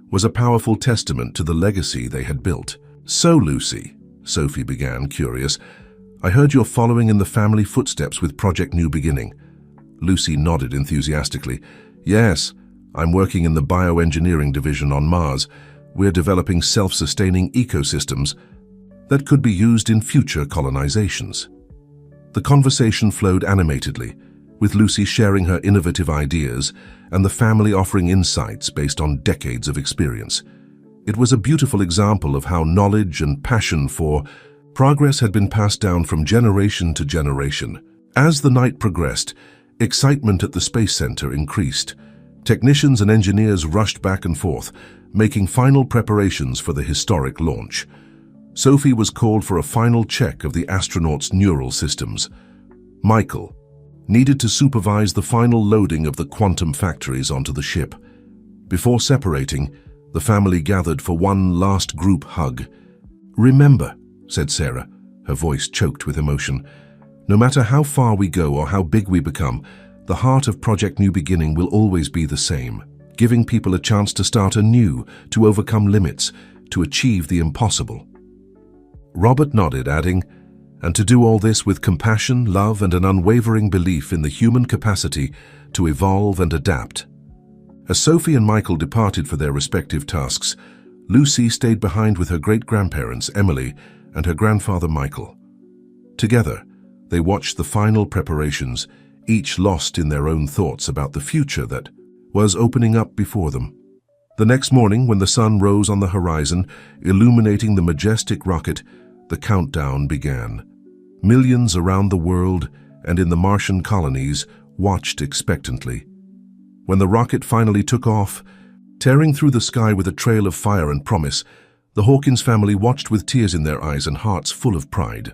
was a powerful testament to the legacy they had built. "So, Lucy," Sophie began, curious, "I heard you're following in the family footsteps with Project New Beginning." Lucy nodded enthusiastically. "Yes, I'm working in the bioengineering division on Mars. We're developing self-sustaining ecosystems that could be used in future colonizations." The conversation flowed animatedly, with Lucy sharing her innovative ideas and the family offering insights based on decades of experience. It was a beautiful example of how knowledge and passion for progress had been passed down from generation to generation. As the night progressed, excitement at the Space Center increased. Technicians and engineers rushed back and forth, making final preparations for the historic launch. Sophie was called for a final check of the astronauts' neural systems. Michael needed to supervise the final loading of the quantum factories onto the ship. Before separating, the family gathered for one last group hug. "Remember," said Sarah, her voice choked with emotion, "no matter how far we go or how big we become, the heart of Project New Beginning will always be the same, giving people a chance to start anew, to overcome limits, to achieve the impossible." Robert nodded, adding, "And to do all this with compassion, love, and an unwavering belief in the human capacity to evolve and adapt." As Sophie and Michael departed for their respective tasks, Lucy stayed behind with her great-grandparents, Emily, and her grandfather, Michael. Together, they watched the final preparations, each lost in their own thoughts about the future that was opening up before them. The next morning, when the sun rose on the horizon, illuminating the majestic rocket, the countdown began. Millions around the world and in the Martian colonies watched expectantly. When the rocket finally took off, tearing through the sky with a trail of fire and promise, the Hawkins family watched with tears in their eyes and hearts full of pride.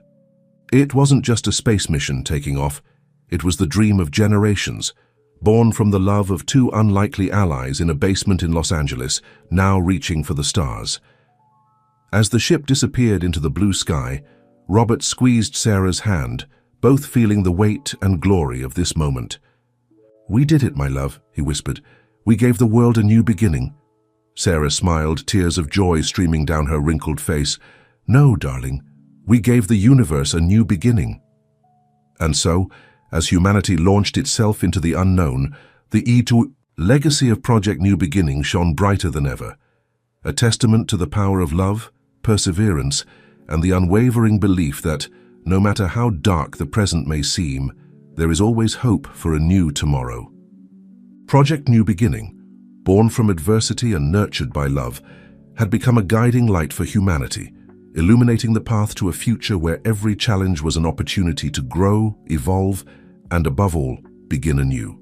It wasn't just a space mission taking off, it was the dream of generations, born from the love of 2 unlikely allies in a basement in Los Angeles, now reaching for the stars. As the ship disappeared into the blue sky, Robert squeezed Sarah's hand, both feeling the weight and glory of this moment. "We did it, my love," he whispered. "We gave the world a new beginning." Sarah smiled, tears of joy streaming down her wrinkled face. "No, darling, we gave the universe a new beginning." And so, as humanity launched itself into the unknown, the legacy of Project New Beginning shone brighter than ever, a testament to the power of love, perseverance, and the unwavering belief that, no matter how dark the present may seem, there is always hope for a new tomorrow. Project New Beginning, born from adversity and nurtured by love, had become a guiding light for humanity, illuminating the path to a future where every challenge was an opportunity to grow, evolve, and above all, begin anew.